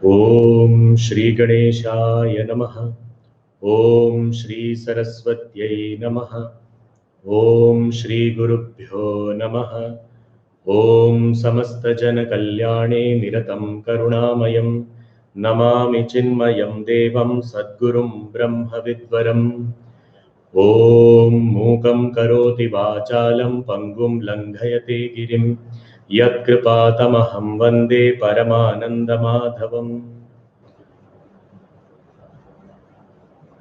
ओम श्री गणेशाय नमः। ओम श्री सरस्वत्यै नमः। ओम श्री गुरुभ्यो नमः। ओम समस्त जन कल्याणे निरतं करुणामयं नमामि चिन्मयं देवं सद्गुरुं ब्रह्म विद्वरम्। ओम मूकं करोति वाचालं पंगुं लंघयते गिरिं यत्कृपातमहं वन्दे परमानन्दमाधवम्।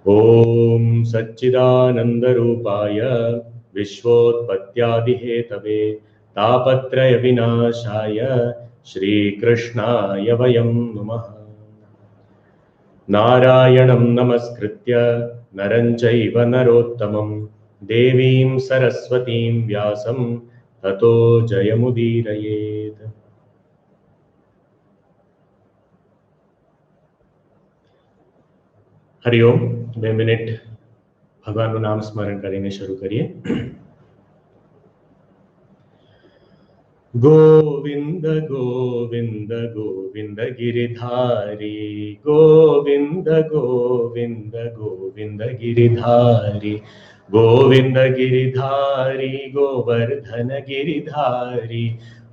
ओम सच्चिदानंदरूपाय विश्वोत्पत्त्यादिहेतवे तापत्रय विनाशाय श्रीकृष्णाय वयं नुमः। नारायणं नमस्कृत्य नरं चैव नरोत्तमं देवीं सरस्वतीं व्यासं ततो जयमुदीरयेत्। हरिओम। 2 મિનિટ ભગવાનનું નામ સ્મરણ કરીને શરૂ કરીએ। गोविंद गोविंद गोविंद गिरिधारी, गोविंद गोविंद गोविंद गिरिधारी, गोविंद गिरिधारी गोवर्धन गिरिधारी,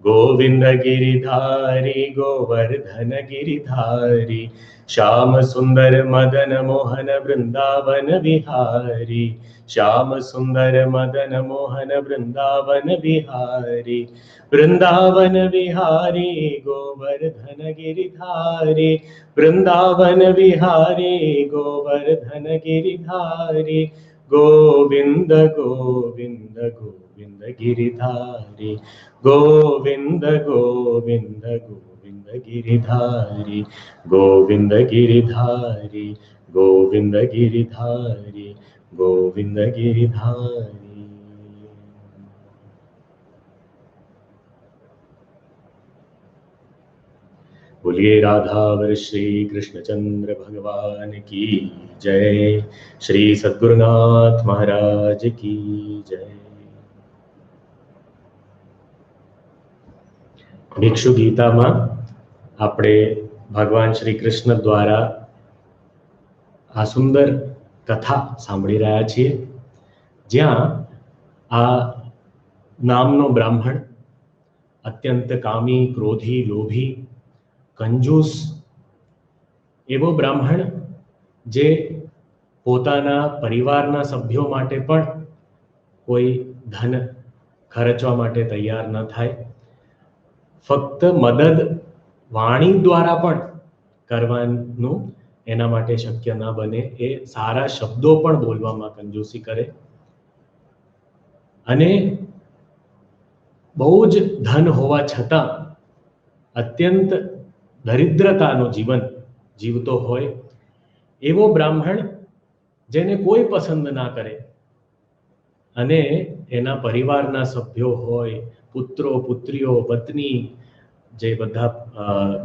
गोविंद गिरिधारी गोवर्धन गिरिधारी, श्याम सुंदर मदन मोहन वृंदावन विहारी, श्याम सुंदर मदन मोहन वृंदावन विहारी, वृंदावन विहारी गोवर्धन गिरिधारी, वृंदावन विहारी गोवर्धन गिरिधारी, गोविंद गोविंद गोविंद गिरिधारी, गोविंद गोविंद गोविंद गिरिधारी, गोविंद गिरिधारी, गोविंद गिरिधारी, गोविंद गिरिधारी। बोलिए राधावर श्री कृष्णचंद्र भगवान की जय। श्री सद्गुरुनाथ महाराज की जय। भिक्षु गीता में આપણે ભગવાન શ્રી કૃષ્ણ દ્વારા આ સુંદર કથા સાંભળી રહ્યા છીએ, જ્યાં આ નામનો બ્રાહ્મણ અત્યંત કામી, ક્રોધી, લોભી, કંજૂસ એવો બ્રાહ્મણ જે પોતાના પરિવારના સભ્યો માટે પણ કોઈ ધન ખર્ચવા માટે તૈયાર ન થાય, ફક્ત મદદ વાણી દ્વારા પણ કરવાનું એના માટે શક્ય ન બને, એ સારા શબ્દો પણ બોલવામાં કંજૂસી કરે અને બહુ જ ધન હોવા છતાં અત્યંત દરિદ્રતાનું જીવન જીવતો હોય એવો બ્રાહ્મણ જેને કોઈ પસંદ ના કરે અને એના પરિવારના સભ્યો હોય, પુત્રો, પુત્રીઓ, પત્ની, જે બધા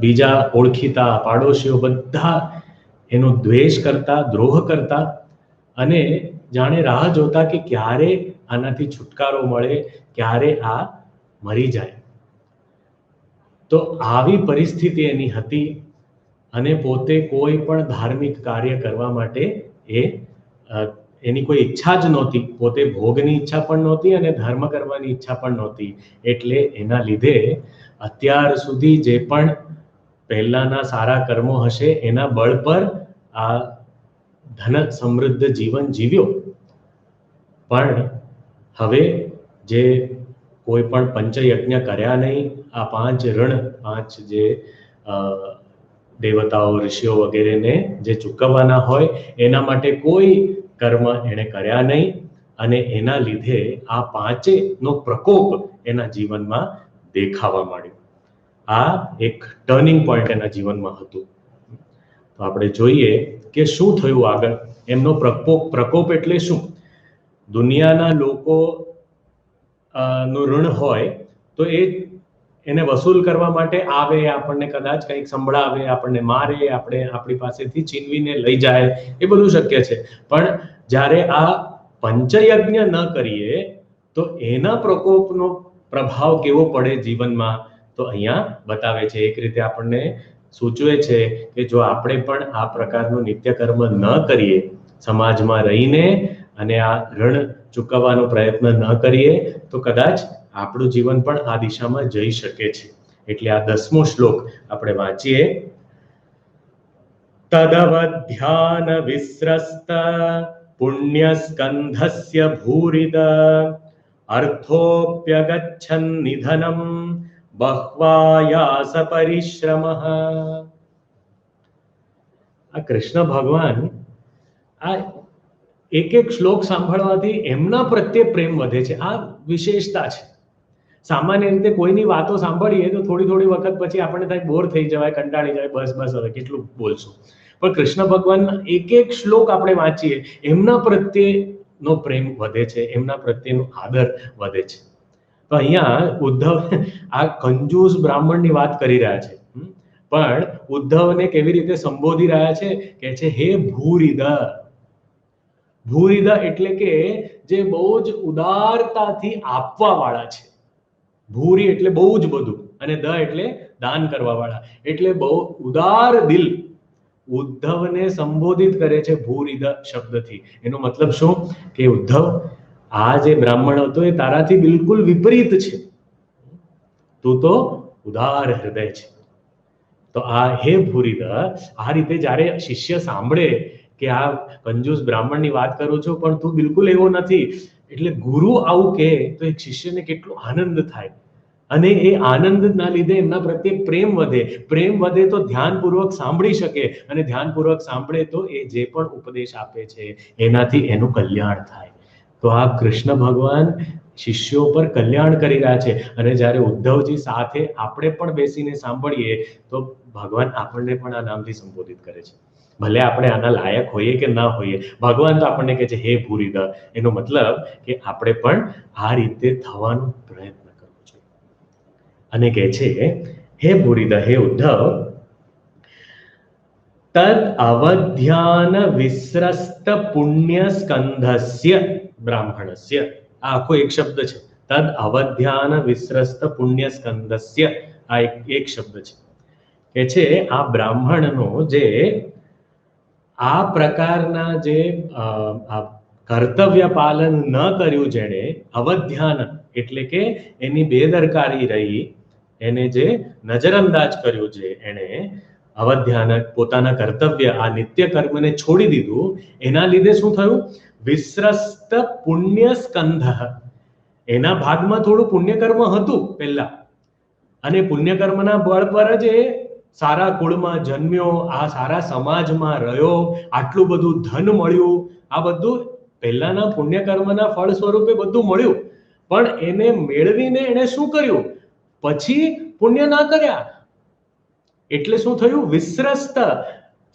બીજા ઓળખીતા પાડોશીઓ બધા એનો દ્વેષ કરતા, દ્રોહ કરતા અને જાણે રાહ જોતા કે ક્યારે આનાથી છુટકારો મળે, ક્યારે આ મરી જાય। તો આવી પરિસ્થિતિ એની હતી અને પોતે કોઈ પણ ધાર્મિક કાર્ય કરવા માટે એની કોઈ ઈચ્છા જ નહોતી, પોતે ભોગની ઈચ્છા પણ નહોતી અને ધર્મ કરવાની ઈચ્છા પણ નહોતી, એટલે એના લીધે અત્યાર સુધી જે પણ પહેલાના સારા કર્મો હશે એના બળ પર આ ધન સમૃદ્ધ જીવન જીવ્યો, પણ હવે જે કોઈ પણ પંચયજ્ઞ કર્યા નહીં, આ 5 ઋણ, 5 જે દેવતાઓ ઋષિઓ વગેરેને જે ચૂકવવાના હોય એના માટે કોઈ કર્મ એણે કર્યા નહીં, અને એના લીધે આ પાંચેયનો પ્રકોપ એના જીવનમાં દેખાવા માંડ્યો. આ એક ટર્નિંગ પોઈન્ટ એના જીવનમાં હતું. તો આપણે જોઈએ કે શું થયું આગળ. એમનો પ્રકોપ એટલે શું? દુનિયાના લોકો નું ઋણ હોય તો એને વસૂલ કરવા માટે આવે, આપણને કદાચ કંઈક સંભળાવે, આપણને મારે, આપણી પાસેથી છીનવીને લઈ જાય, એ બધું શક્ય છે. પણ જ્યારે આ પંચયજ્ઞ ન કરીએ તો એના પ્રકોપનો પ્રભાવ કેવો પડે જીવનમાં, તો અહીંયા બતાવે છે. એક રીતે આપણને સૂચવે છે કે જો આપણે પણ આ પ્રકારનું નિત્યકર્મ ન કરીએ, સમાજમાં રહીને અને આ ઋણ ચૂકવવાનો પ્રયત્ન ન કરીએ, તો કદાચ આપણું જીવન પણ આ દિશામાં જઈ શકે છે. એટલે આ 10મો શ્લોક આપણે વાંચીએ. તદવધ્યાન વિસ્રસ્ત પુણ્યસ્કંધસ્ય ભૂરિદ અર્થોપ્યગચ્છન નિધનમ બહ્વાયાસ પરિશ્રમઃ. આ કૃષ્ણ ભગવાન આ એક શ્લોક સાંભળવાથી એમના પ્રત્યે પ્રેમ વધે છે. આ વિશેષતા છે. સામાન્ય રીતે કોઈની વાતો સાંભળીએ તો થોડી વખત પછી આપણને થાય બોર થઈ જવાય, કંટાળી જાય, બસ હવે કેટલું બોલશું. પણ કૃષ્ણ ભગવાન એક શ્લોક આપણે વાંચીએ, એમના પ્રત્યેનો પ્રેમ વધે છે, એમના પ્રત્યેનો આદર વધે છે. તો અહીંયા ઉદ્ધવ આ કંજૂસ બ્રાહ્મણની વાત કરી રહ્યા છે, પણ ઉદ્ધવને કેવી રીતે સંબોધી રહ્યા છે? કે છે હે ભૂરિદ. ભૂરિદ એટલે કે જે બહુ જ ઉદારતાથી આપવા વાળા છે. ભૂરી એટલે બહુ જ બધું, અને દ એટલે દાન કરવા વાળા, એટલે બહુ ઉદાર દિલ ઉદ્ધવને સંબોધિત કરે છે ભૂરિદ શબ્દથી. એનો મતલબ શું? કે ઉદ્ધવ, આ જે બ્રાહ્મણ હતો એ તારાથી બિલકુલ વિપરીત છે. તું તો ઉદાર હૃદય છે. તો આ હે ભૂરિદ, આ રીતે જ્યારે શિષ્ય સાંભળે કે આ કંજૂસ બ્રાહ્મણની વાત કરું છું પણ તું બિલકુલ એવો નથી, એટલે ગુરુ આવું કહે તો એક શિષ્યને કેટલો આનંદ થાય. અને એ આનંદના લીધે એમના પ્રત્યે પ્રેમ વધે. પ્રેમ વધે તો ધ્યાનપૂર્વક સાંભળી શકે, અને ધ્યાનપૂર્વક સાંભળે તો એ જે પણ ઉપદેશ આપે છે એનાથી એનું કલ્યાણ થાય. તો આ કૃષ્ણ ભગવાન શિષ્યો પર કલ્યાણ કરી રહ્યા છે. અને જ્યારે ઉદ્ધવજી સાથે આપણે પણ બેસીને સાંભળીએ તો ભગવાન આપણને પણ આ નામથી સંબોધિત કરે છે. ભલે આપણે આના લાયક હોઈએ કે ના હોઈએ, ભગવાન તો આપણને કહે છે હે ભૂરિદ. એનો મતલબ કે આપણે પણ આ રીતે થવાનો પ્રયત્ન કરવો જોઈએ. અને કહે છે હે ભૂરિદ, હે ઉદ્ધવ, તદ અવધ્યાન વિસ્રસ્ત પુણ્ય સ્કંધસ્ય બ્રાહ્મણસ્ય. આ આખો એક શબ્દ છે. તદ અવધ્યાન વિસ્રસ્ત પુણ્ય સ્કંધસ્ય, આ એક શબ્દ છે. કે છે આ બ્રાહ્મણનો જે આ પ્રકારના જે કર્તવ્ય પાલન ન કર્યું, જેણે અવધ્યાન એટલે કે એની બેદરકારી રહી, એને જે નજરઅંદાજ કર્યું, જે એને અવધ્યાન પોતાના કર્તવ્ય આ નિત્ય કર્મને છોડી દીધું, એના લીધે શું થયું? વિસ્રસ્ત પુણ્ય સ્કંધ. એના ભાગમાં થોડું પુણ્યકર્મ હતું પહેલા, અને પુણ્યકર્મના બળ પર જ એ સારા કુળમાં જન્મ્યો, આ સારા સમાજમાં રહ્યો, આટલું બધું ધન મળ્યું, આ બધું પહેલાના પુણ્યકર્મના ફળ સ્વરૂપે બધું મળ્યું. પણ એને મેળવીને એને શું કર્યું? પછી પુણ્ય ના કર્યા, એટલે શું થયું? વિસ્રસ્ત,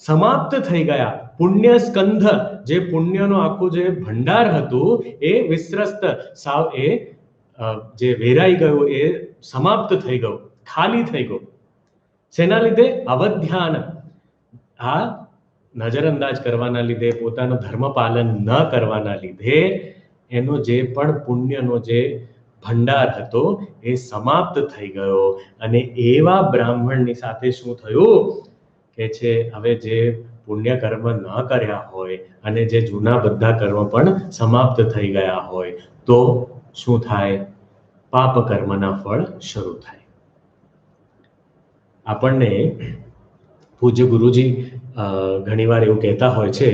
સમાપ્ત થઈ ગયા. પુણ્ય સ્કંધ, જે પુણ્યનો આખું જે ભંડાર હતું એ વિસ્રસ્ત, સાવ એ જે વેરાઈ ગયું, એ સમાપ્ત થઈ ગયું, ખાલી થઈ ગયું. શેના લીધે? અવધ્યાન. આ નજરઅંદાજ કરવાના લીધે, પોતાનું ધર્મ પાલન ન કરવાના લીધે એનો જે પણ પુણ્યનો જે ભંડાર હતો એ સમાપ્ત થઈ ગયો. અને એવા બ્રાહ્મણની સાથે શું થયું? કે છે હવે જે પુણ્ય કર્મ ન કર્યા હોય અને જે જૂના બધા કર્મ પણ સમાપ્ત થઈ ગયા હોય, તો શું થાય? પાપ કર્મના ફળ શરૂ થાય. આપણને પૂજ્ય ગુરુજી ઘણીવાર એવું કહેતા હોય છે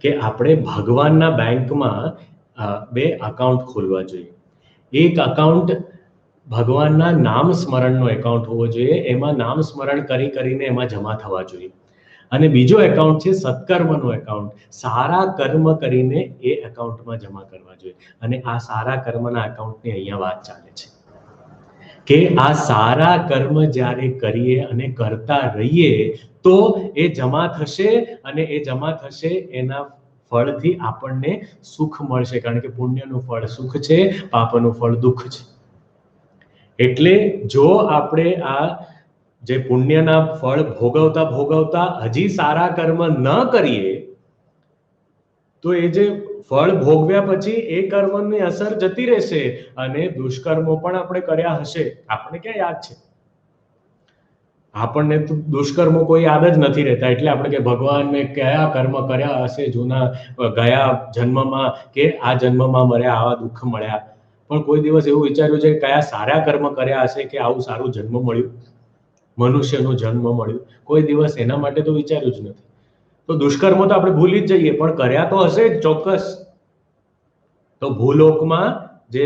કે આપણે ભગવાનના બેંકમાં 2 એકાઉન્ટ ખોલવા જોઈએ. એક એકાઉન્ટ ભગવાનના નામ સ્મરણનો એકાઉન્ટ હોવો જોઈએ. એમાં નામ સ્મરણ કરીને એમાં જમા થવા જોઈએ. અને બીજો એકાઉન્ટ છે સત્કર્મનો એકાઉન્ટ. સારા કર્મ કરીને એ એકાઉન્ટમાં જમા કરવા જોઈએ. અને આ સારા કર્મના એકાઉન્ટની અહીંયા વાત ચાલે છે કે આ સારા કર્મ જ્યારે કરીએ અને કરતા રહીએ તો એ જમા થશે, અને એ જમા થશે એના ફળથી આપણને સુખ મળશે, કારણ કે પુણ્યનું ફળ સુખ છે, પાપનું ફળ દુઃખ છે. એટલે જો આપણે આ જે પુણ્યના ફળ ભોગવતા ભોગવતા હજી સારા કર્મ ન કરીએ તો એ જે ફળ ભોગવ્યા પછી એ કર્મની અસર જતી રહેશે, અને દુષ્કર્મો પણ આપણે કર્યા હશે. આપણને ક્યાં યાદ છે? આપણને તો દુષ્કર્મો કોઈ યાદ જ નથી રહેતા. એટલે આપણે કે ભગવાનને કયા કર્મ કર્યા હશે જૂના ગયા જન્મમાં, કે આ જન્મમાં મર્યા આવા દુઃખ મળ્યા. પણ કોઈ દિવસ એવું વિચાર્યું છે કયા સારા કર્મ કર્યા હશે કે આવું સારું જન્મ મળ્યું, મનુષ્યનું જન્મ મળ્યું? કોઈ દિવસ એના માટે તો વિચાર્યું જ નથી. તો દુષ્કર્મો તો આપણે ભૂલી જ જઈએ, પણ કર્યા તો હશે જ ચોક્કસ. તો ભૂલોકમાં જે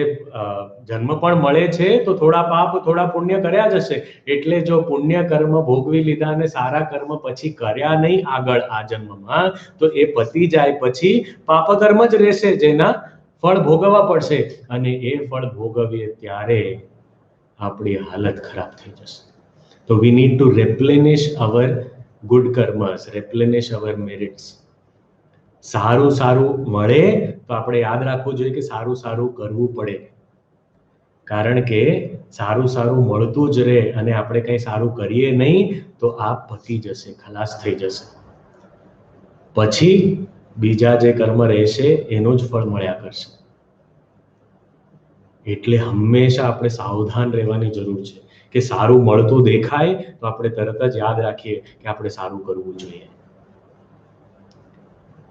જન્મ પણ મળે છે તો થોડા પાપ થોડા પુણ્ય કર્યા જ હશે. એટલે જો પુણ્ય કર્મ ભોગવી લીધા અને સારા કર્મ પછી કર્યા નહીં આગળ આ જન્મમાં, તો એ પતી જાય પછી પાપ કર્મ જ રહેશે, જેના ફળ ભોગવવા પડશે. અને એ ફળ ભોગવીએ ત્યારે આપણી હાલત ખરાબ થઈ જશે. તો we need to replenish our good karmas, replenish our merits. સારું સારું મળે તો આપણે યાદ રાખવું જોઈએ કે સારું સારું કરવું પડે, કારણ કે સારું સારું મળતું જ રહે અને આપણે કંઈ સારું કરીએ નહીં તો આ પતી જશે, ખલાસ થઈ જશે. પછી બીજા જે કર્મ રહેશે એનું જ ફળ મળ્યા કરશે. એટલે હંમેશા આપણે સાવધાન રહેવાની જરૂર છે કે સારું મળતું દેખાય તો આપણે તરત જ યાદ રાખીએ કે આપણે સારું કરવું જોઈએ.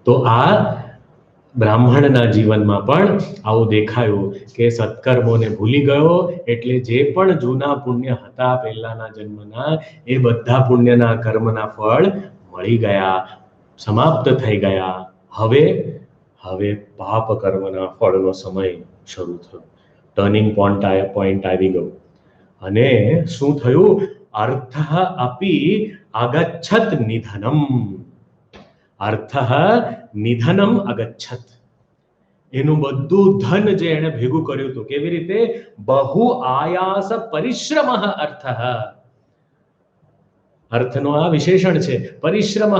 તો આ બ્રાહ્મણના જીવનમાં પણ આવું દેખાયું કે સત્કર્મોને ભૂલી ગયો, એટલે જે પણ જૂના પુણ્ય હતા પહેલાના જન્મના, એ બધા પુણ્યના કર્મના ફળ મળી ગયા, સમાપ્ત થઈ ગયા. હવે પાપ કર્મના ફળનો સમય શરૂ થયો. ટર્નિંગ પોઈન્ટ આવી ગયું. અને શું થયું? અર્થ અપી આગચ્છત નિધનમ. અર્થ નિધનમ અગચ્છત. એનું બધું ધન જે એને ભેગું કર્યું હતું, કેવી રીતે? બહુ આયાસ પરિશ્રમ અર્થ. અર્થનો આ વિશેષણ છે, પરિશ્રમ.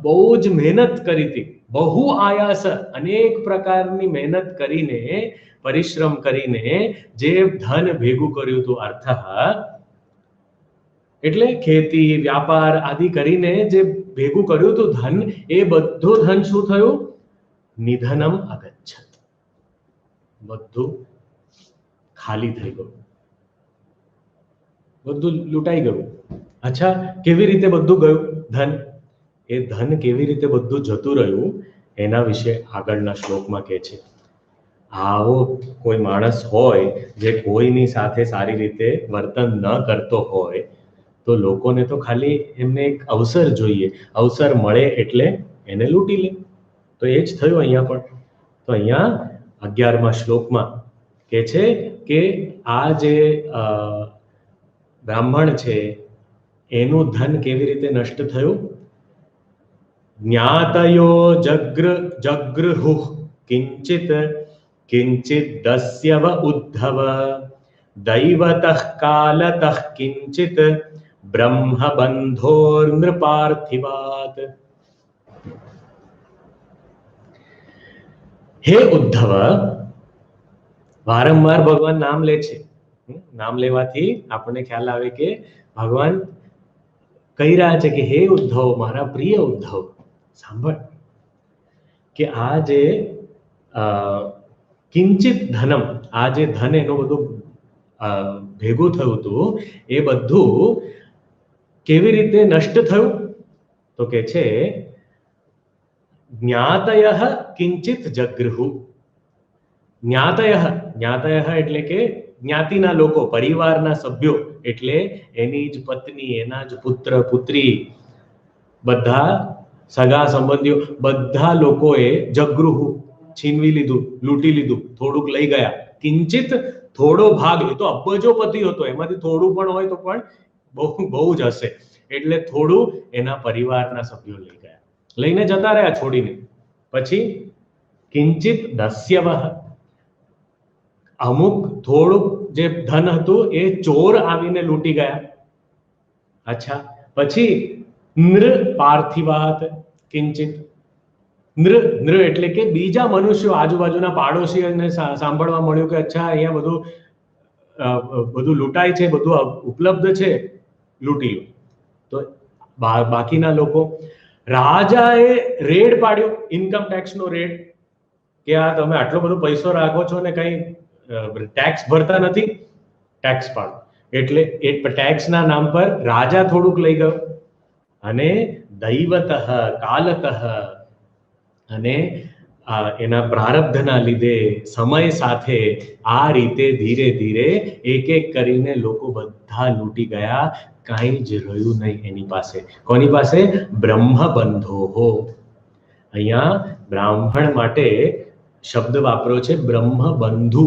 બહુ જ મહેનત કરી હતી. બહુ આયાસ, અનેક પ્રકારની મહેનત કરીને, પરિશ્રમ કરીને જે ધન ભેગું કર્યું હતું, અર્થ એટલે ખેતી વ્યાપાર આદિ કરીને જે ભેગું કર્યું હતું ધન, એ બધું ધન શું થયું? નિધનમ અગચ્છત. બધું ખાલી થઈ ગયું, બધું લૂંટાઈ ગયું. અચ્છા, કેવી રીતે બધું ગયું ધન? એ ધન કેવી રીતે બધું જતું રહ્યું એના વિશે આગળના શ્લોકમાં કહે છે. આવો કોઈ માણસ હોય જે કોઈની સાથે સારી રીતે વર્તન ન કરતો હોય, તો લોકોને તો ખાલી એમને એક અવસર જોઈએ, અવસર મળે એટલે એને લૂંટી લે. તો એ જ થયું અહીંયા પણ. તો અહીંયા 11મા શ્લોકમાં કહે છે કે આ જે બ્રાહ્મણ છે એનું ધન કેવી રીતે નષ્ટ થયું? જ્ઞાતયો જગૃહુઃ કિંચિત દસ્યવ ઉદ્ધવ દૈવતઃ કાલતઃ કિંચિત બ્રહ્મબંધોર્નૃપાર્થિવાત. હે ઉદ્ધવ, વારંવાર ભગવાન નામ લે છે. નામ લેવાથી આપણને ખ્યાલ આવે કે ભગવાન કહી રહ્યા છે કે હે ઉદ્ધવ, મારા પ્રિય ઉદ્ધવ, સાંભળ કે આ જે કિંચિત ધનમ, આ જે ધન એનું બધું ભેગું થયું હતું, એ બધું કેવી રીતે નષ્ટ થયું? તો કે છે જ્ઞાતયઃ કિંચિત જગૃહુ. જ્ઞાતયઃ એટલે કે જ્ઞાતિના લોકો, પરિવારના સભ્યો, એટલે એની જ પત્ની, એના જ પુત્ર પુત્રી, બધા સગા સંબંધીઓ, બધા લોકોએ જગૃહુ છીનવી લીધું, લૂંટી લીધું, થોડુંક લઈ ગયા. કિંચિત થોડો ભાગ, એ તો અબજોપતિ હતો, એમાંથી થોડું પણ હોય તો પણ બહુ જ હશે. એટલે થોડું એના પરિવારના સભ્યો લઈ ગયા, લઈને જતા રહ્યા છોડીને. પછી કિંચિત દસ્યવઃ, અમુક થોડુંક જે ધન હતું એ ચોર આવીને લૂંટી ગયા. અચ્છા, પછી નૃ પાર્થિવાત કિંચિત, નૃ એટલે કે બીજા મનુષ્યો, આજુબાજુના પાડોશીઓને સાંભળવા મળ્યું કે અચ્છા અહીંયા બધું લૂંટાય છે, બધું ઉપલબ્ધ છે, લૂંટી લો. તો બાકીના લોકો, રાજાએ રેડ પાડ્યો, ઇન્કમ ટેક્સનો રેડ, કે આ તમે આટલો બધો પૈસો રાખો છો ને કઈ ટેક્સ ભરતા નથી, ટેક્સ પાડો. એટલે એ ટેક્સના નામ પર રાજા થોડુંક લઈ ગયો. અને દૈવતઃ કાલતઃ, અને એના પ્રારબ્ધના લીધે સમય સાથે આ રીતે ધીરે ધીરે એક એક કરીને લોકો બધા લૂંટી ગયા, કાંઈ જ રહ્યું નહીં એની પાસે. કોની પાસે? બ્રહ્મબંધોહો. અહીંયા બ્રાહ્મણ માટે શબ્દ વાપર્યો છે બ્રહ્મબંધુ.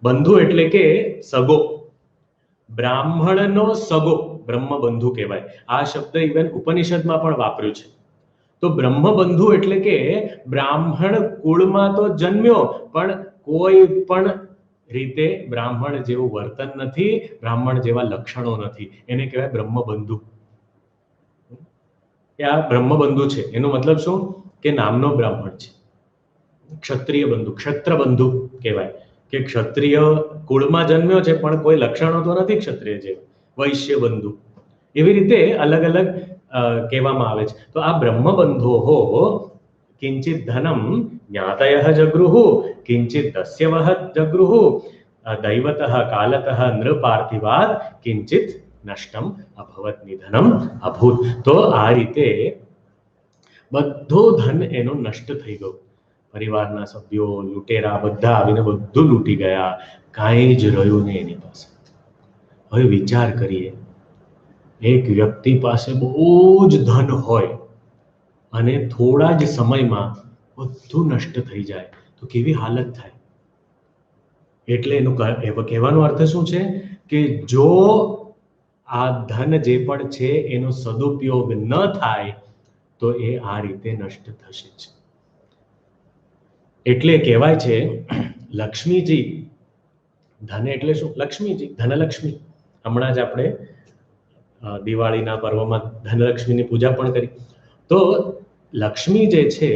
બંધુ એટલે કે સગો, બ્રાહ્મણનો સગો બ્રહ્મબંધુ કહેવાય. આ શબ્દ ઇવન ઉપનિષદમાં પણ વાપર્યું છે. તો બ્રહ્મબંધુ એટલે કે બ્રાહ્મણ કુળમાં તો જન્મ્યો, પણ કોઈ પણ રીતે બ્રાહ્મણ જેવું વર્તન નથી, બ્રાહ્મણ જેવા લક્ષણો નથી, એને કહેવાય બ્રહ્મબંધુ. આ બ્રહ્મબંધુ છે એનો મતલબ શું? કે નામનો બ્રાહ્મણ છે. ક્ષત્રિય બંધુ, ક્ષત્રબંધુ કહેવાય, કે ક્ષત્રિય કુળમાં જન્મ્યો છે પણ કોઈ લક્ષણો તો નથી ક્ષત્રિય જેવા. વૈશ્ય બંધુ, એવી રીતે અલગ અલગ કહેવામાં આવે છે. તો આ બ્રહ્મબંધોહો કિંચિત ધનમ જ્ઞાતયઃ જગૃહુ કિંચિત દસ્યવઃ જગૃહુ દૈવતઃ કાલતઃ નૃપાર્થિવાદ કિંચિત નષ્ટમ અભવત નિધનમ અભૂત. તો આ રીતે બધું ધન એનું નષ્ટ થઈ ગયું. પરિવારના સભ્યો, લૂંટેરા બધા આવીને બધું લૂંટી ગયા, કાંઈ જ રહ્યું નહીં એની પાસે. હવે વિચાર કરીએ, એક વ્યક્તિ પાસે બહુ જ ધન હોય અને થોડા જ સમયમાં બધું નષ્ટ થઈ જાય તો કેવી હાલત થાય. એટલે એનું કહેવાનો અર્થ શું છે કે જો આ ધન જે પણ છે એનો સદુપયોગ ન થાય તો એ આ રીતે નષ્ટ થશે જ. એટલે કહેવાય છે લક્ષ્મીજી, ધન એટલે શું? લક્ષ્મીજી, ધનલક્ષ્મી. હમણાં જ આપણે દિવાળીના પર્વમાં ધનલક્ષ્મીની પૂજા પણ કરી. તો લક્ષ્મી જે છે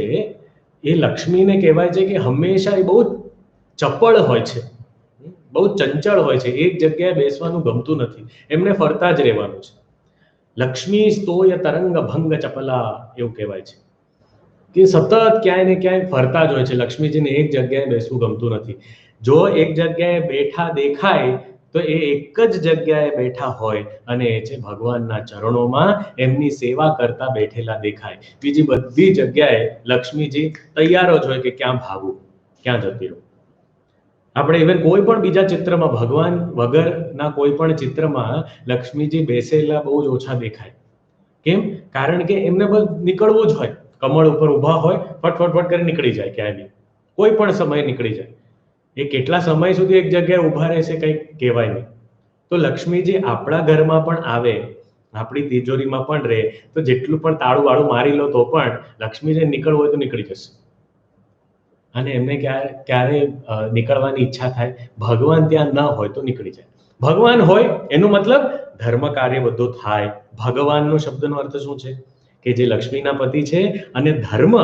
એ લક્ષ્મીને કહેવાય છે કે હંમેશા એ બહુ ચપળ હોય છે, બહુ ચંચળ હોય છે, એક જગ્યાએ બેસવાનું ગમતું નથી, એમને ફરતા જ રહેવાનું છે. લક્ષ્મી સ્તોય તરંગ ભંગ ચપલા, એવું કહેવાય છે કે સતત ક્યાંય ને ક્યાંય ફરતા જ હોય છે. લક્ષ્મીજીને એક જગ્યાએ બેસવું ગમતું નથી. જો એક જગ્યાએ બેઠા દેખાય તો એ એક જ જગ્યાએ બેઠા હોય અને એ છે ભગવાનના ચરણોમાં એમની સેવા કરતા બેઠેલા દેખાય. બીજી બધી જગ્યાએ લક્ષ્મીજી તૈયાર જ હોય કે ક્યાં ભાગવું, ક્યાં જતી રહું. આપણે ઇવન કોઈ પણ બીજા ચિત્રમાં, ભગવાન વગરના કોઈ પણ ચિત્રમાં લક્ષ્મીજી બેસેલા બહુ જ ઓછા દેખાય. કેમ? કારણ કે એમને બસ નીકળવું જ હોય, કમળ ઉપર ઊભા હોય, ફટફટ કરી નીકળી જાય, ક્યાંય બી કોઈ પણ સમયે નીકળી જાય. એ કેટલા સમય સુધી એક જગ્યાએ ઊભા રહેશે કંઈ કહેવાય નહીં. તો લક્ષ્મીજી આપણા ઘરમાં પણ આવે, આપણી તિજોરીમાં પણ રહે, તો જેટલું પણ તાળું વાળું મારી લો તો પણ લક્ષ્મીજી નીકળવું હોય તો નીકળી જશે. અને એમને ક્યારે નીકળવાની ઈચ્છા થાય, ભગવાન ત્યાં ન હોય તો નીકળી જાય. ભગવાન હોય એનો મતલબ ધર્મ કાર્ય બધું થાય. ભગવાનનો શબ્દનો અર્થ શું છે? કે જે લક્ષ્મીના પતિ છે અને ધર્મ,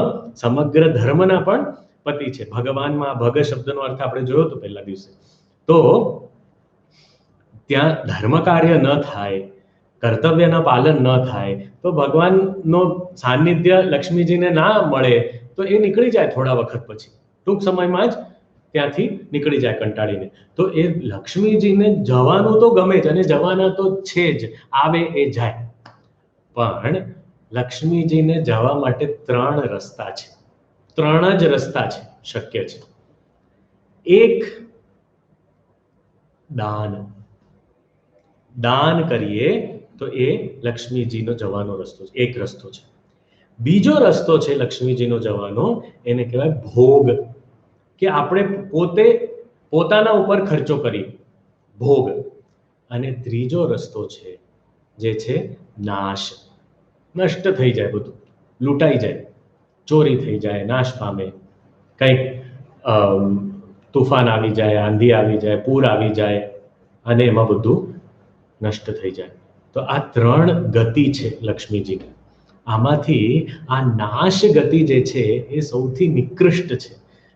સમગ્ર ધર્મના પણ પતિ છે. ભગવાનમાં ભગ શબ્દનો અર્થ આપણે જોયો તો પહેલા દિવસે. તો ત્યાં ધર્મ કાર્ય ન થાય, કર્તવ્યના પાલન ન થાય, તો ભગવાનનો સાનિધ્ય લક્ષ્મીજીને ના મળે તો એ નીકળી જાય થોડા વખત પછી, ટૂંક સમયમાં જ ત્યાંથી નીકળી જાય કંટાળીને. તો એ લક્ષ્મીજીને જવાનું તો ગમે જ, અને જવાના તો છે જ, આવે એ જાય. પણ લક્ષ્મીજીને જવા માટે 3 રસ્તા છે, 3 જ રસ્તા છે, શક્ય છે. એક, દાન કરીએ તો એ લક્ષ્મીજીનો જવાનો રસ્તો છે, એક રસ્તો છે. બીજો રસ્તો છે લક્ષ્મીજીનો જવાનો, એને કહેવાય ભોગ, કે આપણે પોતાના ઉપર ખર્ચો કરીએ, ભોગ. અને ત્રીજો રસ્તો છે જે છે નાશ, નષ્ટ થઈ જાય, બધું લૂંટાઈ જાય, ચોરી થઈ જાય, નાશ પામે, કંઈક તુફાન આવી જાય, આંધી આવી જાય, પૂર આવી જાય અને એમાં બધું નષ્ટ થઈ જાય. તો આ ત્રણ ગતિ છે લક્ષ્મીજીની. આમાંથી આ નાશ ગતિ જે છે એ સૌથી નિકૃષ્ટ છે.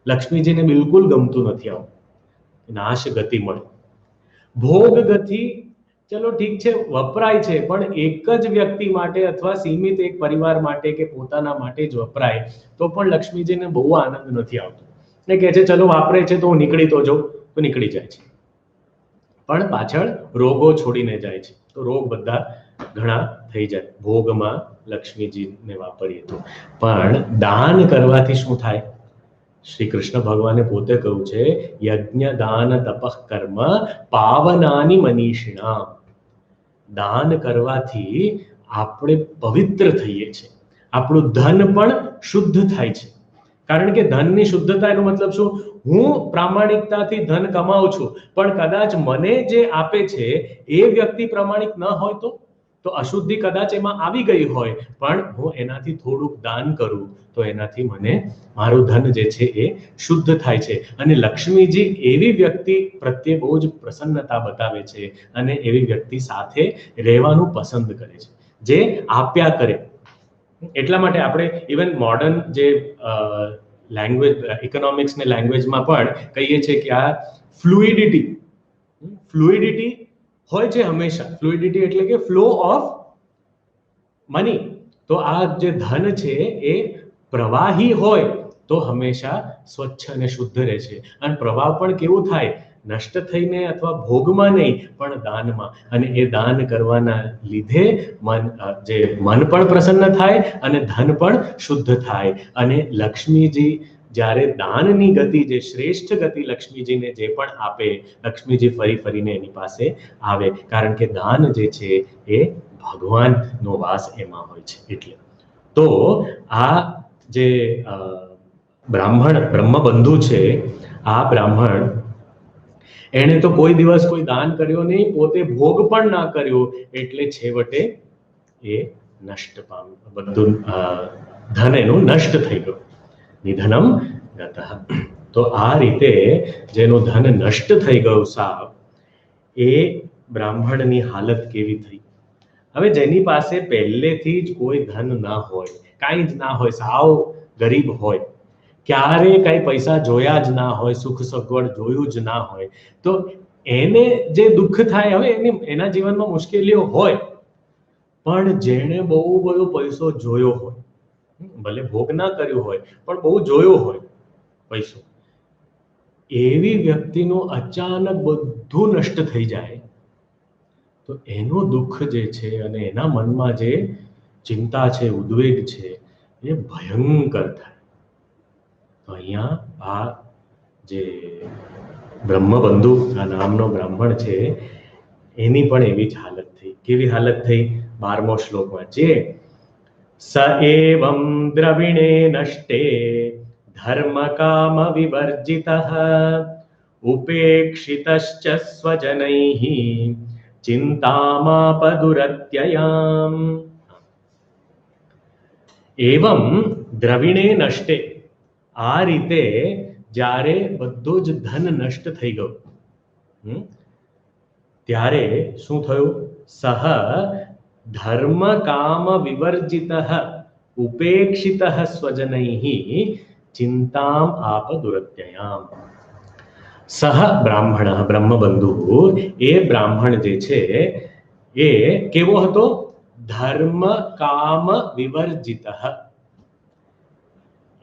લક્ષ્મીજીને બિલકુલ ગમતું નથી આવું, નાશ ગતિ મળે. ભોગ ગતિ ચલો ઠીક છે, વપરાય છે, પણ એક જ વ્યક્તિ માટે અથવા સીમિત એક પરિવાર માટે કે પોતાના માટે જ વપરાય તો પણ લક્ષ્મીજીને બહુ આનંદ નથી આવતો. ને કહે છે ચલો વાપરે છે તો હું નીકળી તો જાઉં, તો નીકળી જાય છે, પણ પાછળ રોગો છોડીને જાય છે. તો રોગ બધા ઘણા થઈ જાય ભોગમાં લક્ષ્મીજીને વાપરીએ તો. પણ દાન કરવાથી શું થાય? શ્રી કૃષ્ણ ભગવાને પોતે કહ્યું છે, યજ્ઞ દાન તપઃ કર્મ પાવનાની મનીષિણા. દાન કરવાથી આપણે પવિત્ર થઈએ છીએ, આપણું ધન પણ શુદ્ધ થાય છે. કારણ કે ધનની શુદ્ધતા એનો મતલબ શું? હું પ્રામાણિકતાથી ધન કમાઉં છું, પણ કદાચ મને જે આપે છે એ વ્યક્તિ પ્રામાણિક ન હોય તો અશુદ્ધિ કદાચ એમાં આવી ગઈ હોય, પણ હું એનાથી થોડુંક દાન કરું તો એનાથી મને મારું ધન જે છે એ શુદ્ધ થાય છે. અને લક્ષ્મીજી એવી વ્યક્તિ પ્રત્યે બહુ જ પ્રસન્નતા બતાવે છે અને એવી વ્યક્તિ સાથે રહેવાનું પસંદ કરે છે જે આપ્યા કરે. એટલા માટે આપણે ઇવન મોડર્ન જે લેંગ્વેજ, ઇકોનોમિક્સ ને લેંગ્વેજમાં પણ કહીએ છીએ કે આ ફ્લુઇડિટી હોય છે હંમેશા. ફ્લુઇડિટી એટલે કે ફ્લો ઓફ મની. તો આ જે ધન છે એ પ્રવાહી હોય તો હંમેશા સ્વચ્છ અને શુદ્ધ રહે છે. અને પ્રવાહ પણ કેવું થાય? નષ્ટ થઈને અથવા ભોગમાં નહીં, પણ દાનમાં. અને એ દાન કરવાના લીધે મન પણ પ્રસન્ન થાય અને ધન પણ શુદ્ધ થાય. અને લક્ષ્મીજી જ્યારે દાનની ગતિ, જે શ્રેષ્ઠ ગતિ લક્ષ્મીજીને જે પણ આપે, લક્ષ્મીજી ફરી ફરીને એની પાસે આવે, કારણ કે દાન જે છે એ ભગવાનનો વાસ એમાં હોય છે. એટલે તો આ જે બ્રાહ્મણ બ્રહ્મબંધુ છે, આ બ્રાહ્મણ એણે તો કોઈ દિવસ કોઈ દાન કર્યો નહીં, પોતે ભોગ પણ ના કર્યો, એટલે છેવટે એ નષ્ટ પામ્યું, બધું ધન એનું નષ્ટ થઈ ગયું. નિધનમ ગતઃ. તો આ રીતે જેનું ધન નષ્ટ થઈ ગયું સાહેબ, એ બ્રાહ્મણની હાલત કેવી થઈ? હવે જેની પાસે પહેલેથી જ કોઈ ધન ના હોય, કાંઈ જ ના હોય, સાવ ગરીબ હોય, ક્યારે કઈ પૈસા જોયા જ ના હોય, સુખ સગવડ જોયું જ ના હોય, તો એને જે દુઃખ થાય, હવે એના જીવનમાં મુશ્કેલીઓ હોય, પણ જેણે બહુ બધો પૈસો જોયો હોય, ભલે ભોગ ના કર્યું હોય પણ બહુ જોયો હોય પૈસો, એવી વ્યક્તિનું અચાનક બધું નષ્ટ થઈ જાય તો એનું દુઃખ જે છે અને એના મનમાં જે ચિંતા છે, ઉદ્વેગ છે, એ ભયંકર થાય. તો અહીંયા આ જે બ્રહ્મબંધુ આ નામનો બ્રાહ્મણ છે એની પણ એવી જ હાલત થઈ. કેવી હાલત થઈ? 12મો શ્લોક વાંચીએ. સ એવં દ્રવિણે નષ્ટે ધર્મ કામ વિવર્જિતઃ ઉપેક્ષિતશ્ચ સ્વજનૈઃ ચિંતામાપદુરત્યયામ. એવં દ્રવિણે નષ્ટે, આ રીતે જ્યારે બધું જ ધન નષ્ટ થઈ ગયું ત્યારે શું થયું? સહ ધર્મ કામ વિવર્જિતઃ ઉપેક્ષિતઃ સ્વજનૈઃ ચિંતામ આપ દુરત્યયામ. સહ બ્રાહ્મણ બ્રહ્મબંધુ, એ બ્રાહ્મણ જે છે એ કેવો હતો? ધર્મ કામ વિવર્જિતઃ.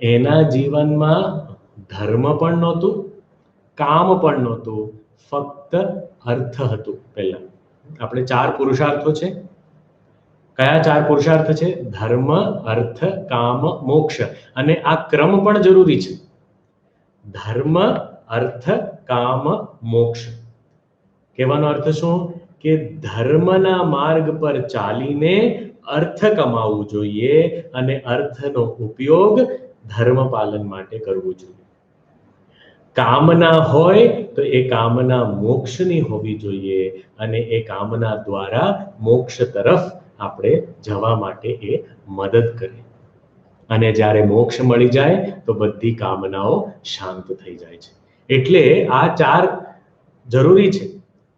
એના જીવનમાં ધર્મ પણ નહોતું, કામ પણ નહોતું, ફક્ત અર્થ હતું. પહેલા આપણે 4 પુરુષાર્થો છે. કયા 4 પુરુષાર્થ છે? ધર્મ, અર્થ, કામ, મોક્ષ. અને આ ક્રમ પણ જરૂરી છે. ધર્મ, અર્થ, કામ, મોક્ષ. કહેવાનો અર્થ શું? કે ધર્મના માર્ગ પર ચાલીને અર્થ કમાવવું જોઈએ અને અર્થનો ઉપયોગ ધર્મ પાલન માટે કરવું જોઈએ. કામના હોય તો એ કામના મોક્ષની હોવી જોઈએ અને એ કામના દ્વારા મોક્ષ તરફ આપણે જવા માટે એ મદદ કરે. અને જ્યારે મોક્ષ મળી જાય તો બધી કામનાઓ શાંત થઈ જાય છે. એટલે આ ચાર જરૂરી છે.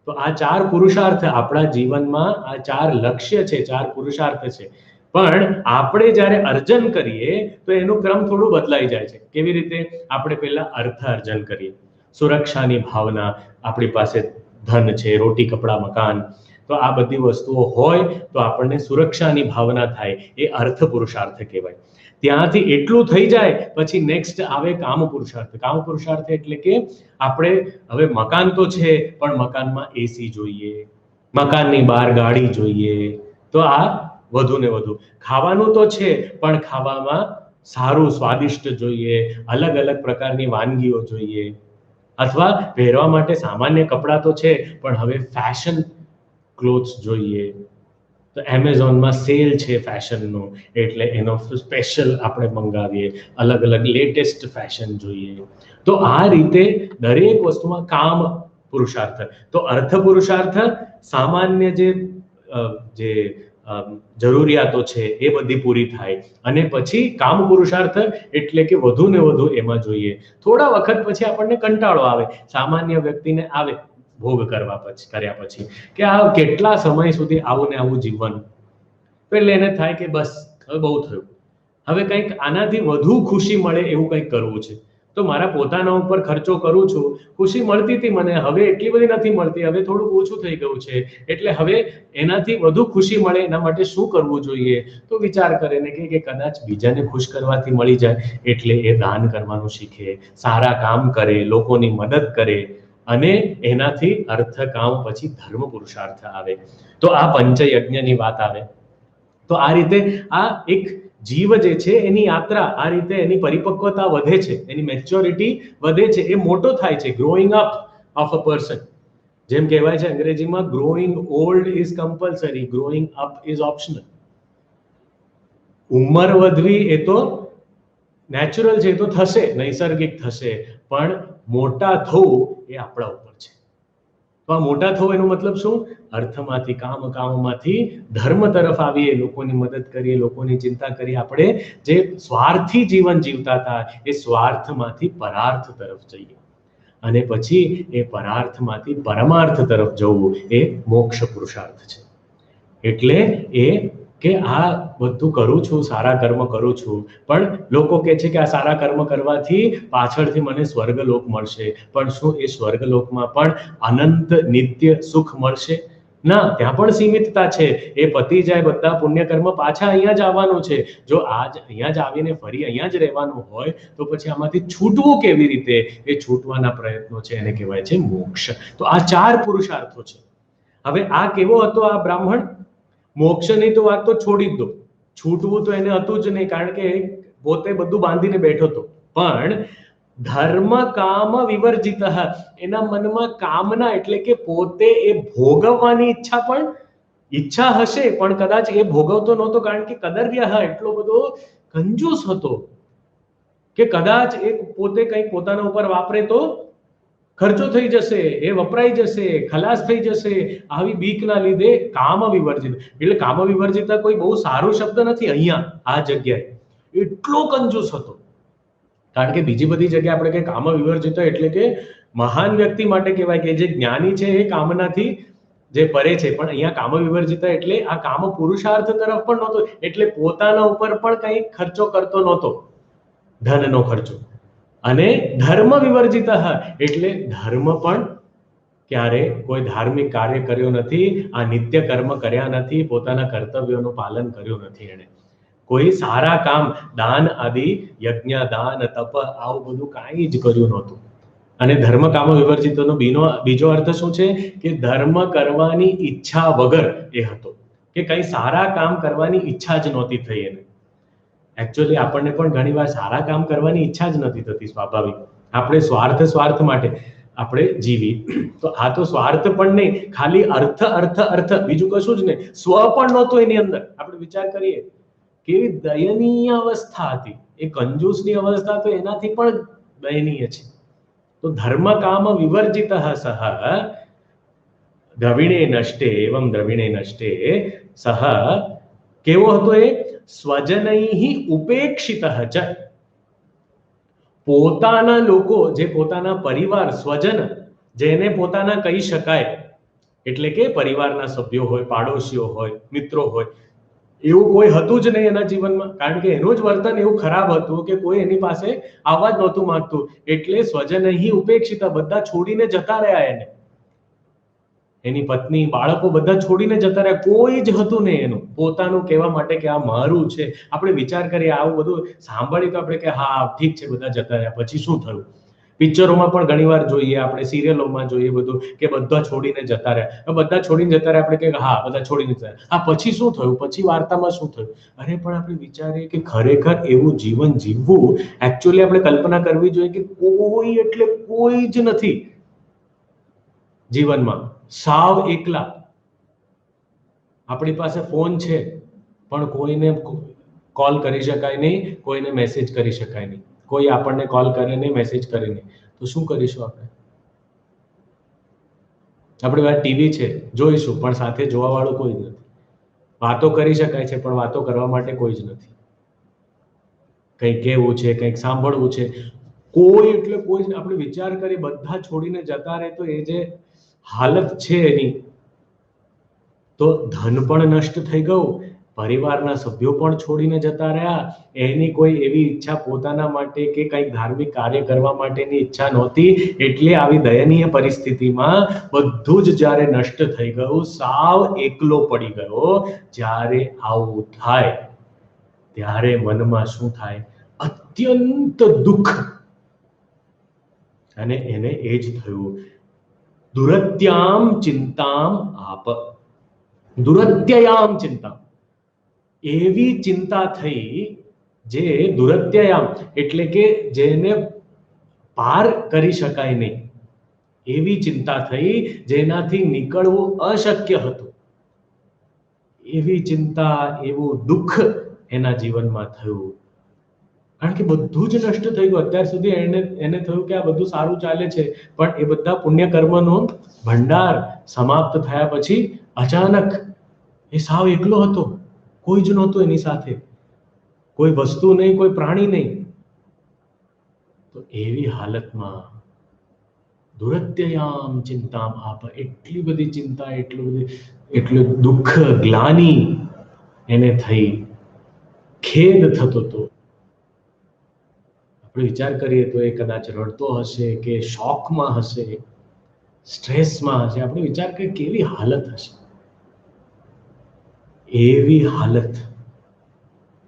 તો આ ચાર પુરુષાર્થ આપણા જીવનમાં, આ ચાર લક્ષ્ય છે, ચાર પુરુષાર્થ છે. પણ આપણે જ્યારે અર્જન કરીએ તો એનું ક્રમ થોડું બદલાઈ જાય છે. કેવી રીતે? આપણે પહેલા અર્થ અર્જન કરીએ, સુરક્ષાની ભાવના, આપણી પાસે ધન છે, રોટી કપડા મકાન, તો આ બધી વસ્તુઓ હોય તો આપણને સુરક્ષાની ભાવના થાય, એ અર્થ પુરુષાર્થ કહેવાય. ત્યાંથી એટલું થઈ જાય પછી નેક્સ્ટ આવે કામ પુરુષાર્થ. કામ પુરુષાર્થ એટલે કે આપણે હવે મકાન તો છે પણ મકાનમાં એસી જોઈએ, મકાનની બહાર ગાડી જોઈએ, તો આ વધુ ને વધુ. ખાવાનું તો છે પણ ખાવામાં સારું સ્વાદિષ્ટ જોઈએ, અલગ અલગ પ્રકારની વાનગીઓ જોઈએ, અથવા પહેરવા માટે સામાન્ય કપડાં તો છે પણ હવે ફેશન ક્લોથ્સ જોઈએ. તો એમેઝોનમાં સેલ છે ફેશનનો, એટલે એનો સ્પેશિયલ આપણે મંગાવીએ, અલગ અલગ લેટેસ્ટ ફેશન જોઈએ. તો આ રીતે દરેક વસ્તુમાં કામ પુરુષાર્થ. તો અર્થ પુરુષાર્થ સામાન્ય જે જરૂરિયાતો છે એ બધી પૂરી થાય, અને પછી કામ પુરુષાર્થ એટલે કે વધુ ને વધુ એમાં જોઈએ. થોડા વખત પછી આપણને કંટાળો આવે, સામાન્ય વ્યક્તિને આવે ભોગ કર્યા પછી કે આ કેટલા સમય સુધી આવું ને આવું જીવવાનું. એટલે એને થાય કે બસ હવે બહુ થયું, હવે કંઈક આનાથી વધુ ખુશી મળે એવું કંઈક કરવું છે. તો મારા પોતાના ઉપર ખર્ચો કરું છું, ખુશી મળતી હતી મને, હવે એટલી બધી નથી મળતી, હવે થોડું ઓછું થઈ ગયું છે, એટલે હવે એનાથી વધુ ખુશી મળે એના માટે શું કરવું જોઈએ? તો વિચાર કરે ને કે કદાચ બીજાને ખુશ કરવાથી મળી જાય, એટલે એ દાન કરવાનું શીખે, સારા કામ કરે, લોકોની મદદ કરે, અને એનાથી અર્થ કામ પછી ધર્મ પુરુષાર્થ આવે. તો આ પંચયજ્ઞની વાત આવે. તો આ રીતે આ એક જીવ જે છે એની યાત્રા, આ રીતે એની પરિપક્વતા વધે છે, એની મેચ્યોરિટી વધે છે, એ મોટો થાય છે. Growing up of a person, જેમ કહેવાય છે અંગ્રેજીમાં, growing old is compulsory, growing up is optional. ઉંમર વધવી એ તો નેચરલ છે, એ તો થશે, નૈસર્ગિક થશે, પણ મોટા થવું એ આપણા ઉપર છે. તો આ મોટા થવું એનો મતલબ શું? અર્થમાંથી કામમાંથી ધર્મ તરફ આવીએ, લોકોની મદદ કરીએ, લોકોની ચિંતા કરીએ. આપણે જે સ્વાર્થી જીવન જીવતા હતા એ સ્વાર્થમાંથી પરાર્થ તરફ જઈએ, અને પછી એ પરાર્થમાંથી પરમાર્થ તરફ જવું એ મોક્ષ પુરુષાર્થ છે. એટલે એ કે આ બધું કરું છું, સારા કર્મ કરું છું, પણ લોકો કહે છે કે આ સારા કર્મ કરવાથી પાછળથી મને સ્વર્ગલોક મળશે. પણ શું એ સ્વર્ગલોકમાં પણ અનંત નિત્ય સુખ મળશે? ના, ત્યાં પણ સીમિતતા છે. એ પતી જાય બધા પુણ્ય કર્મ, પાછા અહીંયા જ આવવાનું છે. જો આજ અહીંયા જ આવીને ફરી અહીંયા જ રહેવાનું હોય તો પછી આમાંથી છૂટવું કેવી રીતે? એ છૂટવાના પ્રયત્નો છે, એને કહેવાય છે મોક્ષ. તો આ ચાર પુરુષાર્થો છે. હવે આ કેવો હતો આ બ્રાહ્મણ? મોક્ષની તો વાત તો છોડી જ દો, છૂટવું તો એને હતું જ નહીં, કારણ કે પોતે બધું બાંધીને બેઠો હતો. પણ ધર્મ કામ વિવર્જિત, એના મનમાં કામના એટલે કે પોતે એ ભોગવવાની ઈચ્છા હશે, પણ કદાચ એ ભોગવતો નહોતો, કારણ કે કદર્ય એટલો બધો કંજૂસ હતો કે કદાચ એ પોતે કંઈક પોતાના ઉપર વાપરે તો ખર્ચો થઈ જશે, એ વપરાઈ જશે, ખલાસ થઈ જશે. આવી બીકના લીધે કામ વિવર્જિત. એટલે કામ વિવર્જિત કોઈ બહુ સારો શબ્દ નથી અહીંયા આ જગ્યાએ. એટલો કંજૂસ હતો, કારણ કે બીજી બધી જગ્યાએ આપણે કે કામ વિવર્જિત એટલે કે મહાન વ્યક્તિ માટે કહેવાય કે જે જ્ઞાની છે એ કામનાથી જે પરે છે. પણ અહીંયા કામ વિવર્જિત એટલે આ કામ પુરુષાર્થ તરફ પણ નહોતો, એટલે પોતાના ઉપર પણ કંઈ ખર્ચો કરતો નહોતો, ધનનો ખર્ચો. અને ધર્મ વિવર્જિત એટલે ધર્મ પણ ક્યારે કોઈ ધાર્મિક કાર્ય કર્યો નથી, આ નિત્ય કર્મ કર્યા નથી, પોતાના કર્તવ્યોનું પાલન કર્યું નથી. એને કોઈ સારા કામ, દાન આદિ, યજ્ઞ દાન તપ આવું બધું કાંઈ જ કર્યું નહોતું. અને ધર્મ કામ વિવર્જિતનો બીજો અર્થ શું છે? કે ધર્મ કરવાની ઈચ્છા વગર એ હતો, કે કંઈ સારા કામ કરવાની ઈચ્છા જ નહોતી થઈ એને. એકચ્યુઅલી આપણને પણ ઘણીવાર સારા કામ કરવાની ઈચ્છા જ નથી થતી, સ્વાભાવિક. આપણે સ્વાર્થ માટે આપણે જીવી. તો આ તો સ્વાર્થ પણ નહીં, ખાલી અર્થ, બીજું કશું જ નહીં. સ્વ પણ નહોતું એની અંદર. આપણે વિચાર કરીએ કેવી દયનીય અવસ્થા હતી. એ કંજૂસની અવસ્થા તો એનાથી પણ દયનીય છે. તો તો ધર્મ કામ વિવર્જિતઃ સહ દ્રવિણે નષ્ટે એવં દ્રવિણે નષ્ટે સહ કેવો હતો એ? સ્વજનૈઃ ઉપેક્ષિતઃ ચ, પોતાના લોકો, જે પોતાના પરિવાર, સ્વજન જેને પોતાના કહી શકાય, એટલે કે પરિવારના સભ્યો હોય, પાડોશીઓ હોય, મિત્રો હોય, એવું કોઈ હતું જ નહીં એના જીવનમાં, કારણ કે એનું જ વર્તન એવું ખરાબ હતું કે કોઈ એની પાસે આવવા જ નહોતું માંગતું, એટલે સ્વજનૈઃ ઉપેક્ષિતા, બધા છોડીને જતા રહ્યા એને, એની પત્ની, બાળકો બધા છોડીને જતા રહ્યા, કોઈ જ હતું નહીં એનું પોતાનું કહેવા માટે કે આ મારું છે. આપણે વિચાર કરીએ, આવું બધું સાંભળી તો આપણે કે હા ઠીક છે બધા જતા રહ્યા, પછી શું થયું? પિક્ચરોમાં પણ ઘણીવાર જોઈએ, આપણે સિરિયલોમાં જોઈએ બધું કે બધા છોડીને જતા રહ્યા, બધા છોડીને જતા રહ્યા, આપણે કે હા બધા છોડીને જતા રહ્યા, આ પછી શું થયું? પછી વાર્તામાં શું થયું? અરે પણ આપણે વિચારીએ કે ખરેખર એવું જીવન જીવવું, એકચ્યુઅલી આપણે કલ્પના કરવી જોઈએ કે કોઈ એટલે કોઈ જ નથી જીવનમાં, સાવ એકલા. આપણી પાસે ફોન છે પણ કોઈને કોલ કરી શકાય નહીં, કોઈને મેસેજ કરી શકાય નહીં, કોઈ આપણને કોલ કરે નહીં, મેસેજ કરે નહીં, તો શું કરીશું આપણે? આપણી પાસે ટીવી છે, જોઈશું, પણ સાથે જોવા વાળું કોઈ જ નથી. વાતો કરી શકાય છે પણ વાતો કરવા માટે કોઈ જ નથી. કંઈક કહેવું છે, કંઈક સાંભળવું છે, કોઈ એટલે કોઈ જ. આપણે વિચાર કરી બધા છોડીને જતા રહે તો એ જે હાલત છે એની, તો ધન પણ નષ્ટ થઈ ગયું, પરિવારના સભ્યો પણ છોડીને જતા રહ્યા, એની કોઈ એવી ઈચ્છા પોતાના માટે કે કંઈક ધાર્મિક કાર્ય કરવા માટેની ઈચ્છા નહોતી, એટલે આવી દયનીય પરિસ્થિતિમાં બધું જ જ્યારે નષ્ટ થઈ ગયું, સાવ એકલો પડી ગયો, જ્યારે આવું થાય ત્યારે મનમાં શું થાય? અત્યંત દુઃખ. અને એને એ જ થયું, દુરત્યામ ચિંતામ આપ, દુરત્યયામ ચિંતા, એવી ચિંતા થઈ જે દુરત્યયામ એટલે કે જેને પાર કરી શકાય નહીં, એવી ચિંતા થઈ જેનાથી નીકળવું અશક્ય હતું. એવી ચિંતા, એવું દુઃખ એના જીવનમાં થયું, કારણ કે બધું જ નષ્ટ થઈ ગયું. અત્યાર સુધી એને થયું કે આ બધું સારું ચાલે છે, પણ એ બધા પુણ્ય કર્મનો ભંડાર સમાપ્ત થયા પછી અચાનક એ સાવ એકલો હતો, કોઈ જ નહોતું એની સાથે, કોઈ વસ્તુ નહીં, કોઈ પ્રાણી નહીં. તો એવી હાલતમાં દુરત્યયામ ચિંતામ આપ, એટલી બધી ચિંતા, એટલું દુઃખ, ગ્લાની એને થઈ, ખેદ થતો હતો. આપણે વિચાર કરીએ તો એ કદાચ રડતો હશે કે શોકમાં હશે, સ્ટ્રેસમાં હશે. આપણે વિચાર કરીએ કેવી હાલત હશે. એવી હાલત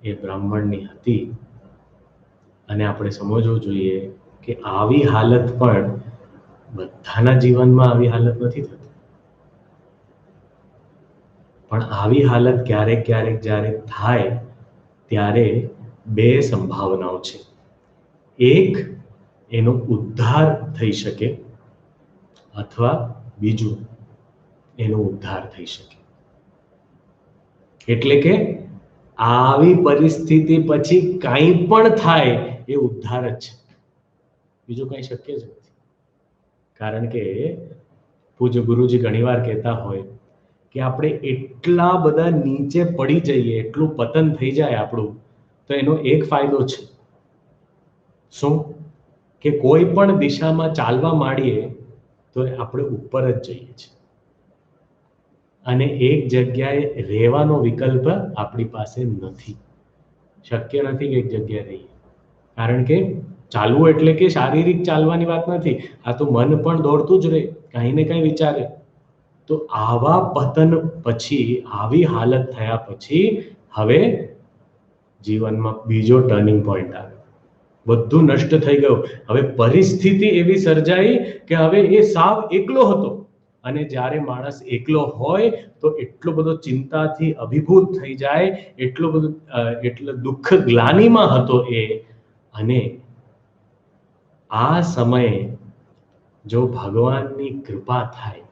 એ બ્રાહ્મણની હતી. અને આપણે સમજવું જોઈએ કે આવી હાલત પણ બધાના જીવનમાં આવી હાલત નથી થતી, પણ આવી હાલત ક્યારેક ક્યારેક જ્યારે થાય ત્યારે બે સંભાવનાઓ છે. એક, એનો ઉદ્ધાર થઈ શકે, અથવા બીજું, એનો ઉદ્ધાર થઈ શકે. એટલે કે આવી પરિસ્થિતિ પછી કંઈ પણ થાય એ ઉદ્ધાર જ છે, બીજું કંઈ શક્ય જ નથી. કારણ કે પૂજ્ય ગુરુજી ઘણીવાર કહેતા હોય કે આપણે એટલા બધા નીચે પડી જઈએ, એટલું પતન થઈ જાય આપણું, તો એનો એક ફાયદો છે. શું? કે કોઈ પણ દિશામાં ચાલવા માંડીએ તો આપણે ઉપર જ જઈએ છીએ, અને એક જગ્યાએ રહેવાનો વિકલ્પ આપણી પાસે નથી. શક્ય નથી કે એક જગ્યાએ રહીએ, કારણ કે ચાલવું એટલે કે શારીરિક ચાલવાની વાત નથી, આ તો મન પણ દોડતું જ રહે, કંઈ ને કંઈ વિચારે. તો આવા પતન પછી, આવી હાલત થયા પછી હવે જીવનમાં બીજો ટર્નિંગ પોઈન્ટ આવે. બધું નષ્ટ થઈ ગયું, હવે પરિસ્થિતિ એવી સર્જાઈ કે હવે એ સાવ એકલો હતો. અને જ્યારે માણસ એકલો હોય તો એટલો બધો ચિંતાથી અભિભૂત થઈ જાય, એટલો દુઃખ ગ્લાનીમાં હતો એ. અને આ સમયે જો ભગવાનની કૃપા થાય,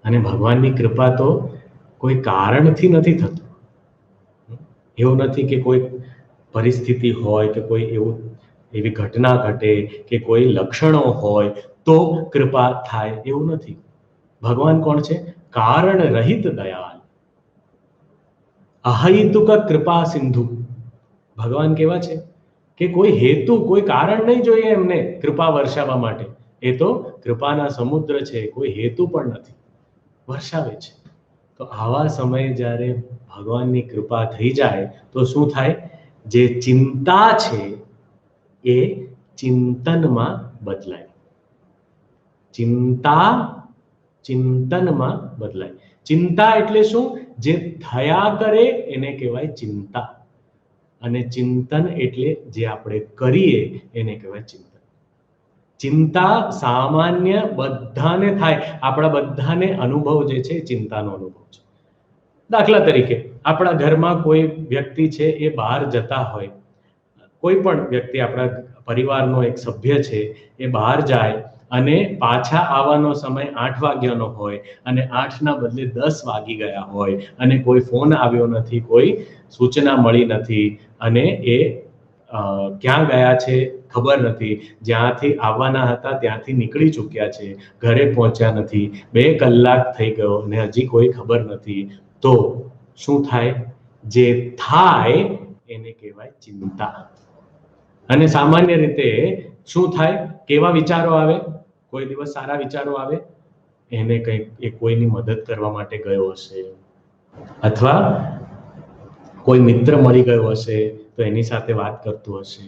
અને ભગવાનની કૃપા તો કોઈ કારણથી નથી થતું. એવું નથી કે કોઈ પરિસ્થિતિ હોય કે કોઈ એવું એવી ઘટના ઘટે કે કોઈ લક્ષણો હોય તો કૃપા થાય એવું નથી. ભગવાન કોણ છે? કારણ રહિત દયાળ, અહૈતુક કૃપા સિંધુ. ભગવાન કેવા છે કે કોઈ હેતુ, કોઈ કારણ નહીં જોઈએ એમને કૃપા વર્ષાવવા માટે. એ તો કૃપાના સમુદ્ર છે, કોઈ હેતુ પણ નથી, વર્ષાવે છે. તો આવા સમયે જ્યારે ભગવાનની કૃપા થઈ જાય તો શું થાય? જે ચિંતા છે એ ચિંતનમાં બદલાય. ચિંતા ચિંતનમાં બદલાય. ચિંતા એટલે શું? જે થયા કરે એને કહેવાય ચિંતા, અને ચિંતન એટલે જે આપણે કરીએ એને કહેવાય ચિંતન. ચિંતા સામાન્ય બધાને થાય, આપણા બધાને અનુભવ જે છે ચિંતાનો અનુભવ છે. દાખલા તરીકે આપણા ઘરમાં કોઈ વ્યક્તિ છે એ બહાર જતા હોય, કોઈ પણ વ્યક્તિ આપણા પરિવારનો એક સભ્ય છે એ બહાર જાય અને પાછા આવવાનો સમય 8 વાગ્યાનો હોય અને 8ના બદલે 10 વાગી ગયા હોય અને કોઈ ફોન આવ્યો નથી, કોઈ સૂચના મળી નથી અને એ ક્યાં ગયા છે ખબર નથી, જ્યાંથી આવવાના હતા ત્યાંથી નીકળી ચૂક્યા છે, ઘરે પહોંચ્યા નથી, 2 કલાક થઈ ગયો ને હજી કોઈ ખબર નથી, તો શું થાય? જે થાય એને કહેવાય ચિંતા. અને સામાન્ય રીતે શું થાય? કેવા વિચારો આવે? કોઈ દિવસ સારા વિચારો આવે, એને કંઈક એ કોઈની મદદ કરવા માટે ગયો હશે, અથવા કોઈ મિત્ર મળી ગયો હશે તો એની સાથે વાત કરતો હશે,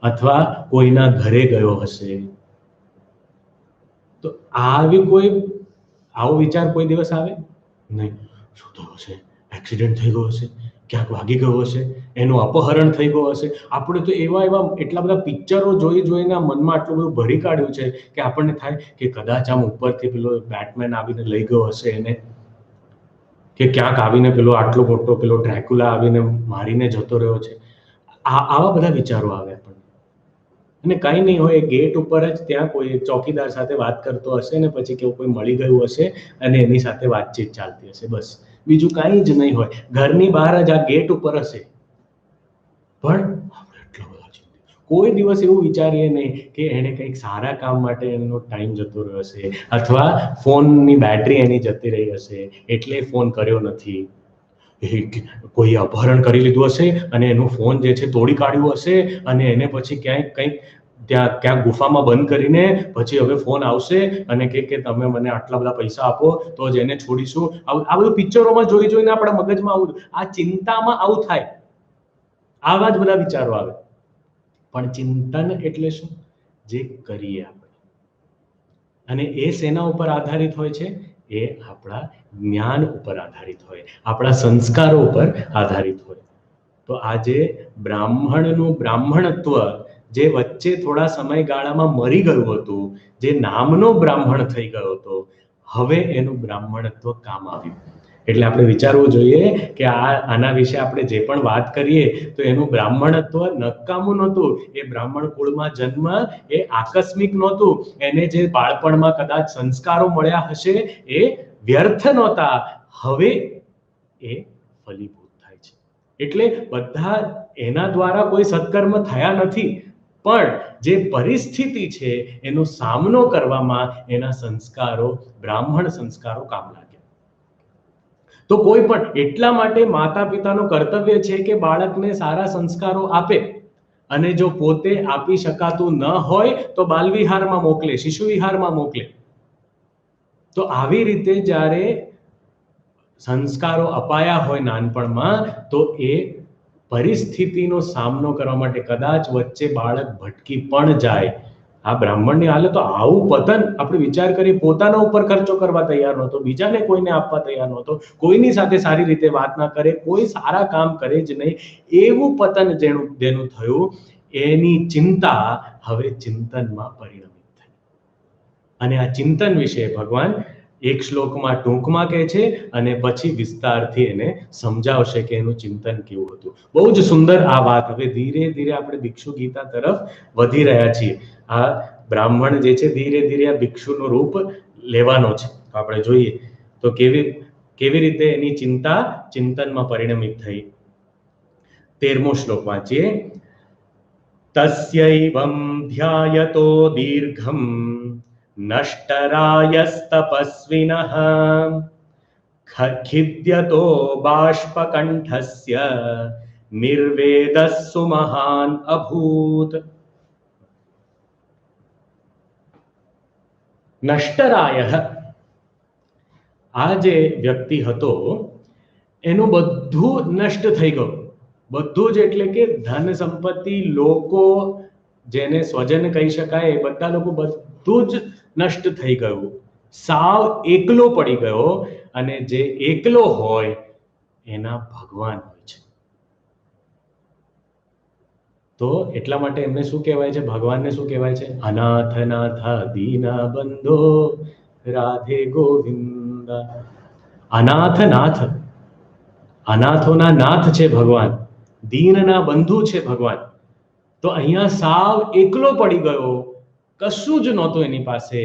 અથવા કોઈના ઘરે ગયો હશે. તો આવો વિચાર કોઈ દિવસ આવે નહીં. શું થયું હશે? એક્સિડન્ટ થઈ ગયો હશે, ક્યાંક વાગી ગયો હશે, એનું અપહરણ થઈ ગયું હશે. આપણે તો એવા એટલા બધા પિક્ચરો જોઈને મનમાં આટલું બધું ભરી કાઢ્યું છે કે આપણને થાય કે કદાચ આમ ઉપરથી પેલો બેટમેન આવીને લઈ ગયો હશે એને, કે ક્યાંક આવીને પેલો આટલો મોટો પેલો ડ્રેક્યુલા આવીને મારીને જતો રહ્યો છે. આવા બધા વિચારો આવે આપણને. અને કંઈ નહીં હોય, ગેટ ઉપર જ ત્યાં કોઈ ચોકીદાર સાથે વાત કરતો હશે ને પછી કેવું કોઈ મળી ગયું હશે અને એની સાથે વાતચીત ચાલતી હશે, બસ બીજું કાંઈ જ નહીં હોય. ઘરની બહાર જ આ ગેટ ઉપર હશે, પણ એટલા બધા કોઈ દિવસ એવું વિચારીએ નહીં કે એને કંઈક સારા કામ માટે એનો ટાઈમ જતો રહ્યો હશે, અથવા ફોનની બેટરી એની જતી રહી હશે એટલે ફોન કર્યો નથી, કોઈ અપહરણ કરી લીધું હશે અને એનું ફોન જે છે તોડી કાઢ્યું હશે અને એને પછી ક્યાંક ગુફામાં બંધ કરીને પછી હવે ફોન આવશે અને કે તમે મને આટલા બધા પૈસા આપો તો જ એને છોડીશું. આ બધું પિક્ચરોમાં જોઈને આપણા મગજમાં આવું, આ ચિંતામાં આવું થાય, આવા જ બધા વિચારો આવે. પણ ચિંતન એટલે શું? જે કરીએ આપણે, અને એ શેના ઉપર આધારિત હોય છે? એ આપણા જ્ઞાન ઉપર આધારિત હોય, આપણા સંસ્કારો ઉપર આધારિત હોય. તો આજે બ્રાહ્મણનું બ્રાહ્મણત્વ જે વચ્ચે થોડા સમયગાળામાં મરી ગયું હતું, જે નામનો બ્રાહ્મણ થઈ ગયો હતો, હવે એનું બ્રાહ્મણત્વ કામ આવ્યું. એટલે આપણે વિચારવું જોઈએ કે આના વિશે આપણે જે પણ વાત કરીએ તો એનું બ્રાહ્મણત્વ નકામું નહોતું. એ બ્રાહ્મણ કુળમાં જન્મ એ આકસ્મિક નહોતું. એને જે બાળપણમાં કદાચ સંસ્કારો મળ્યા હશે એ વ્યર્થ નહોતા, હવે એ ફલીભૂત થાય છે. એટલે બધા એના દ્વારા કોઈ સત્કર્મ થયા નથી, પણ જે પરિસ્થિતિ છે એનો સામનો કરવામાં એના સંસ્કારો, બ્રાહ્મણ સંસ્કારો કામ લાગ્યા. તો કોઈ પણ એટલા માટે માતા પિતાનું કર્તવ્ય છે કે બાળકને સારા સંસ્કારો આપે, અને જો પોતે આપી શકાતું ન હોય તો બાલવિહારમાં મોકલે, શિશુ વિહારમાં મોકલે. તો આવી રીતે જ્યારે સંસ્કારો અપાયા હોય નાનપણમાં, તો એ પરિસ્થિતિનો સામનો કરવા માટે કદાચ વચ્ચે બાળક ભટકી પણ જાય. આ બ્રાહ્મણની હાલત તો આવું પતન, આપણે વિચાર કરીએ, પોતાના ઉપર ખર્ચો કરવા તૈયાર નહોતો, બીજાને કોઈને આપવા તૈયાર નહોતો, કોઈની સાથે સારી રીતે વાત ના કરે, કોઈ સારા કામ કરે જ નહીં, એવું પતન જેનું થયું, એની ચિંતા હવે ચિંતનમાં પરિણમિત થઈ. અને આ ચિંતન વિશે ભગવાન એક શ્લોકમાં ટૂંકમાં કહે છે અને પછી વિસ્તારથી એને સમજાવશે કે એનું ચિંતન કેવું હતું. બહુ જ સુંદર આ વાત. હવે ધીરે ધીરે આપણે ભિક્ષુ ગીતા તરફ વધી રહ્યા છીએ. આ બ્રાહ્મણ જે છે ધીરે ધીરે આ ભિક્ષુનું રૂપ લેવાનો છે. આપણે જોઈએ તો કેવી રીતે એની ચિંતા ચિંતનમાં પરિણમિત થઈ. 13મો શ્લોક વાંચીએ. તસ્યૈવં ધ્યાયતો દીર્ઘમ નષ્ટરાયસ્તપસ્વિનઃ ખિદ્યતો બાષ્પકંઠસ્ય નિર્વેદસ્સુ મહાન અભૂત. નષ્ટરાયઃ, આ જે વ્યક્તિ હતો એનું બધું નષ્ટ થઈ ગયું. બધું જ એટલે કે ધન સંપત્તિ, લોકો, જેને સ્વજન કહી શકાય, એ બધા લોકો બધું જ નષ્ટ થઈ ગયું. સાવ એકલો પડી ગયો. અને જે એકલો હોય એના ભગવાન હોય છે. તો એટલા માટે એમને શું કહેવાય છે? ભગવાનને શું કહેવાય છે? અનાથ નાથ દીના બંધો રાધે ગોવિંદ. અનાથ નાથ, અનાથોના નાથ છે ભગવાન, દીનના બંધુ છે ભગવાન. તો અહીંયા સાવ એકલો પડી ગયો, કશું જ નહોતું એની પાસે.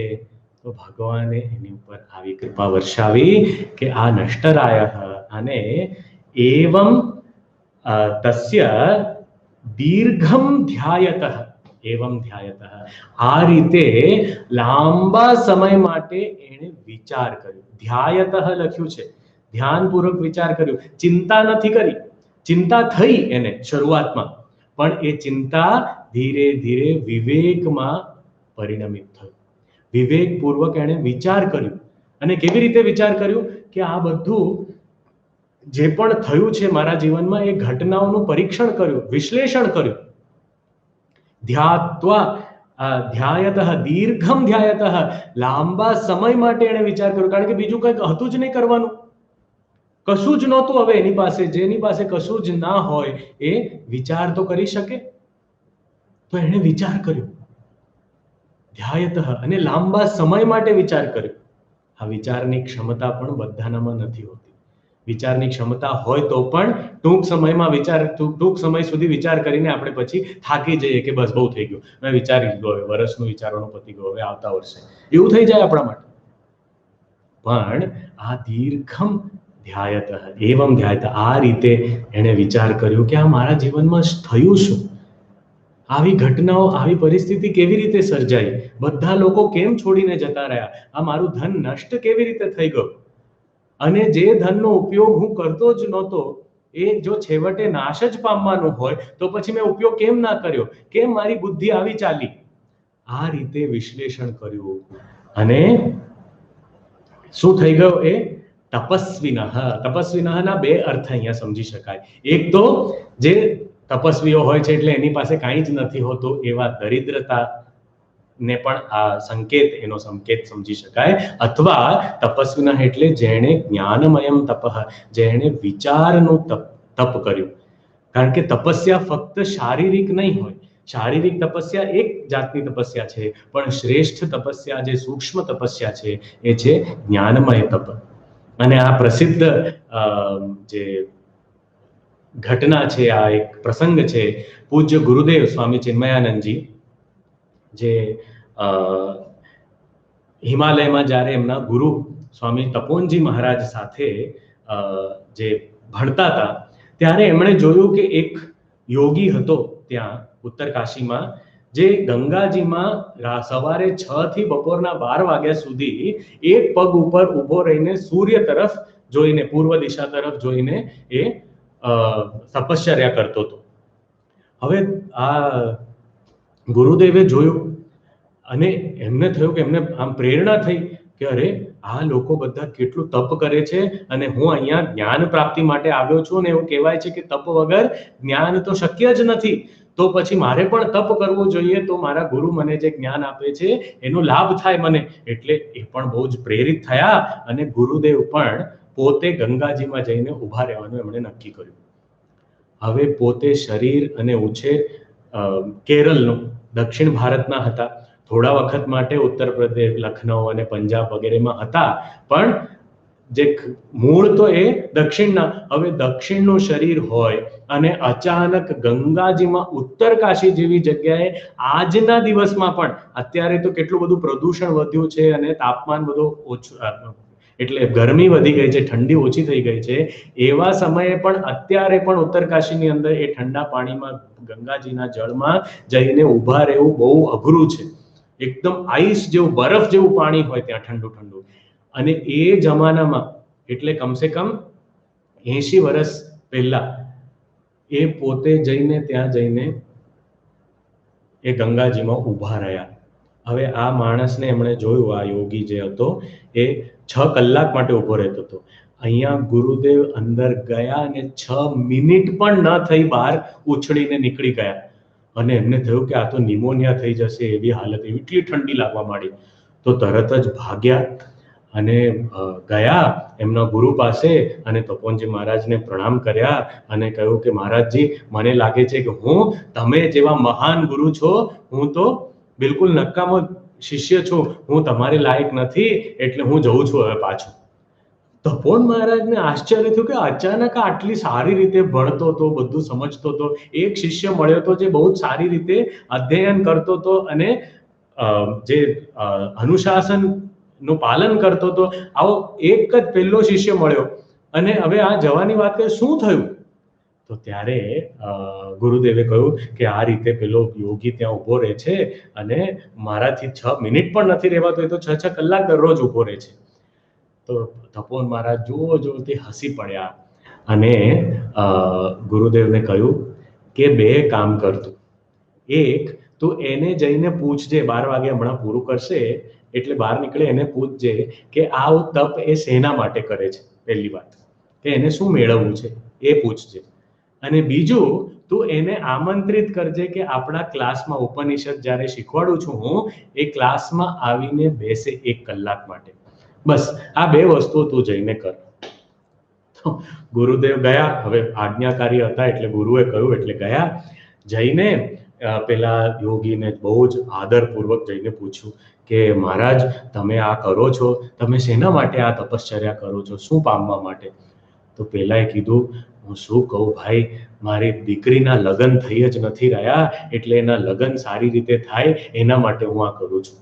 તો ભગવાને એની ઉપર આવી કૃપા વર્ષાવી કે આ નષ્ટરાય અને એવમ તસ્ય દીર્ઘમ ધ્યાયતઃ, એવમ ધ્યાયતઃ, આ રીતે લાંબા સમય માટે એણે વિચાર કર્યો. ધ્યાયતઃ લખ્યું છે, ધ્યાનપૂર્વક વિચાર કર્યો. ચિંતા નથી કરી. ચિંતા થઈ એને શરૂઆતમાં, પણ એ ચિંતા ધીરે ધીરે વિવેકમાં પરિણમિત થયું. વિવેકપૂર્વક એણે વિચાર કર્યો. અને કેવી રીતે વિચાર કર્યું? કે આ બધું જે પણ થયું છે મારા જીવનમાં, એ ઘટનાઓનું પરીક્ષણ કર્યું, વિશ્લેષણ કર્યું. ધ્યાત્વા ધ્યાયતઃ, દીર્ઘમ ધ્યાયતઃ, લાંબા સમય માટે એણે વિચાર કર્યો. કારણ કે બીજું કંઈક હતું જ નહીં કરવાનું, કશું જ નહોતું હવે એની પાસે. જેની પાસે કશું જ ના હોય એ વિચાર તો કરી શકે. તો એણે વિચાર કર્યો ધ્યાયતઃ, અને લાંબા સમય માટે વિચાર કર્યો. આ વિચારની ક્ષમતા પણ બધાનામાં નથી હોતી. વિચારની ક્ષમતા હોય તો પણ ટૂંક સમયમાં ટૂંક સમય સુધી વિચાર કરીને આપણે પછી થાકી જઈએ કે બસ બહુ થઈ ગયું, મેં વિચારી લીધું, હવે વર્ષનું વિચારવાનું પતી ગયું, હવે આવતા વર્ષે એવું થઈ જાય આપણા માટે. પણ આ દીર્ઘમ ધ્યાયતઃ, એવમ ધ્યાયતઃ, આ રીતે એણે વિચાર કર્યો કે આ મારા જીવનમાં થયું શું? આવી ઘટનાઓ, આવી પરિસ્થિતિ કેવી રીતે સર્જાઈ? બધા લોકો કેમ છોડીને જતા રહ્યા? આ મારું ધન નષ્ટ કેવી રીતે થઈ ગયું? અને જે ધનનો ઉપયોગ હું કરતો જ નહોતો, એ જો છેવટે નાશ જ પામવાનું હોય તો પછી મેં ઉપયોગ કેમ ના કર્યો? કેમ મારી બુદ્ધિ આવી ચાલી? આ રીતે વિશ્લેષણ કર્યું અને શું થઈ ગયો? એ તપસ્વિનઃ. તપસ્વિનઃના બે અર્થ અહીંયા સમજી શકાય. એક તો જે તપસ્વીઓ હોય છે એટલે એની પાસે કાંઈ જ નથી હોતું, એવા દરિદ્રતા ને પણ આ સંકેત, એનો સંકેત સમજી શકાય. અથવા તપસ્વીના એટલે જેણે જ્ઞાનમયમ તપઃ, જેણે વિચારનું તપ કર્યું. કારણ કે તપસ્યા ફક્ત શારીરિક નહીં હોય. શારીરિક તપસ્યા એક જાતની તપસ્યા છે, પણ શ્રેષ્ઠ તપસ્યા, જે સૂક્ષ્મ તપસ્યા છે, એ છે જ્ઞાનમય તપ. અને આ પ્રસિદ્ધ જે ઘટના છે, આ એક પ્રસંગ છે, પૂજ્ય ગુરુદેવ સ્વામી ચિન્મયાનંદજી જે હિમાલયમાં જ્યારે એમના ગુરુ સ્વામી તપોવનજી મહારાજ સાથે જે ભણતા હતા, ત્યારે એમણે જોયું કે એક યોગી હતો ત્યાં ઉત્તરકાશીમાં, જે ગંગાજીમાં સવારે 6 થી બપોરના 12 વાગ્યા સુધી એક પગ ઉપર ઊભો રહીને સૂર્ય તરફ જોઈને, પૂર્વ દિશા તરફ જોઈને એ તપશ્ચર્યા કરતો હતો. હવે આ ગુરુદેવે જોયું અને એમને થયું કે એમને આમ પ્રેરણા થઈ કે અરે આ લોકો બધા કેટલું તપ કરે છે અને હું અહીંયા જ્ઞાન પ્રાપ્તિ માટે આવ્યો છું, અને એવું કહેવાય છે કે તપ વગર જ્ઞાન તો શક્ય જ નથી. તો પછી મારે પણ તપ કરવું જોઈએ, તો મારા ગુરુ મને જે જ્ઞાન આપે છે એનો લાભ થાય મને. એટલે એ પણ બહુ જ પ્રેરિત થયા અને ગુરુદેવ પણ પોતે ગંગાજીમાં જઈને ઊભા રહેવાનું એમણે નક્કી કર્યું. હવે પોતે શરીર અને ઉછેર કેરળનો, દક્ષિણ ભારતના હતા. થોડા વખત માટે ઉત્તર પ્રદેશ, લખનઉ અને પંજાબ વગેરેમાં હતા, પણ જે મૂળ તો એ દક્ષિણના. હવે દક્ષિણનું શરીર હોય અને અચાનક ગંગાજીમાં, ઉત્તરકાશી જેવી જગ્યાએ આજના દિવસમાં પણ, અત્યારે તો કેટલું બધું પ્રદૂષણ વધ્યું છે અને તાપમાન બધું ઓછું, એટલે ગરમી વધી ગઈ છે, ઠંડી ઓછી થઈ ગઈ છે, એવા સમયે પણ અત્યારે પણ ઉત્તરકાશીની અંદર એ ઠંડા પાણીમાં ગંગાજીના જળમાં જઈને ઊભા રહેવું બહુ અઘરું છે. એકદમ આઈસ જેવું, બરફ જેવું પાણી હોય ત્યાં, ઠંડુ ઠંડુ. અને એ જમાનામાં એટલે કમસે કમ 80 વર્ષ પહેલા એ પોતે જઈને ત્યાં જઈને એ ગંગાજીમાં ઊભા રહ્યા. હવે આ માણસને એમણે જોયું, આ યોગી જે હતો એ 6 કલાક માટે ઊભો રહેતો હતો. અહીંયા ગુરુદેવ અંદર ગયા અને 6 મિનિટ પણ ન થઈ બહાર ઉછળીને નીકળી ગયા. અને એમને થયું કે આ તો નિમોનિયા થઈ જશે એવી હાલત, એટલી ઠંડી લાગવા માંડી. તો તરત જ ભાગ્યા અને ગયા એમના ગુરુ પાસે અને તપોવનજી મહારાજને પ્રણામ કર્યા અને કહ્યું કે મહારાજજી, મને લાગે છે કે હું તમે જેવા મહાન ગુરુ છો, હું તો બિલકુલ નકામો શિષ્ય છું, હું તમારે લાયક નથી, એટલે હું જઉં છું હવે પાછું. તપોવન મહારાજને આશ્ચર્ય થયું કે અચાનક આટલી સારી રીતે ભણતો હતો, બધું સમજતો હતો, એક શિષ્ય મળ્યો હતો જે બહુ સારી રીતે અધ્યયન કરતો હતો અને જે અનુશાસનનું પાલન કરતો હતો, આવો એક જ પહેલો શિષ્ય મળ્યો અને હવે આ જવાની વાત કરે, શું થયું? તો ત્યારે ગુરુદેવે કહ્યું કે આ રીતે પેલો યોગી ત્યાં ઊભો રહે છે અને મારાથી 6 મિનિટ પણ નથી રહેવાતો, એ તો 6 કલાક દરરોજ ઊભો રહે છે. તો તપોવન મહારાજ જોરથી હસી પડ્યા અને ગુરુદેવને કહ્યું કે 2 કામ કરતું. એક, તું એને જઈને પૂછજે, 12 વાગે હમણાં પૂરું કરશે એટલે બહાર નીકળે એને પૂછજે કે આ તપ એ શેના માટે કરે છે. પહેલી વાત કે એને શું મેળવવું છે એ પૂછજે. અને બીજું, તું એને આમંત્રિત કરજે કે આપણા ક્લાસમાં ઉપનિષદ જ્યારે શીખવાડું છું હું, એ ક્લાસમાં આવીને બેસે 1 કલાક માટે. બસ આ 2 વસ્તુઓ તું જઈને કર. ગુરુદેવ ગયા. હવે આજ્ઞાકારી હતા એટલે ગુરુએ કહ્યું એટલે ગયા. જઈને પેલા યોગીને બહુ જ આદરપૂર્વક જઈને પૂછ્યું કે મહારાજ, તમે આ કરો છો, તમે શેના માટે આ તપશ્ચર્યા કરો છો, શું પામવા માટે? તો પેલાએ કીધું, હું શું કહું ભાઈ, મારી દીકરીના લગ્ન થઈ જ નથી રહ્યા, એટલે એના લગ્ન સારી રીતે થાય એના માટે હું આ કરું છું.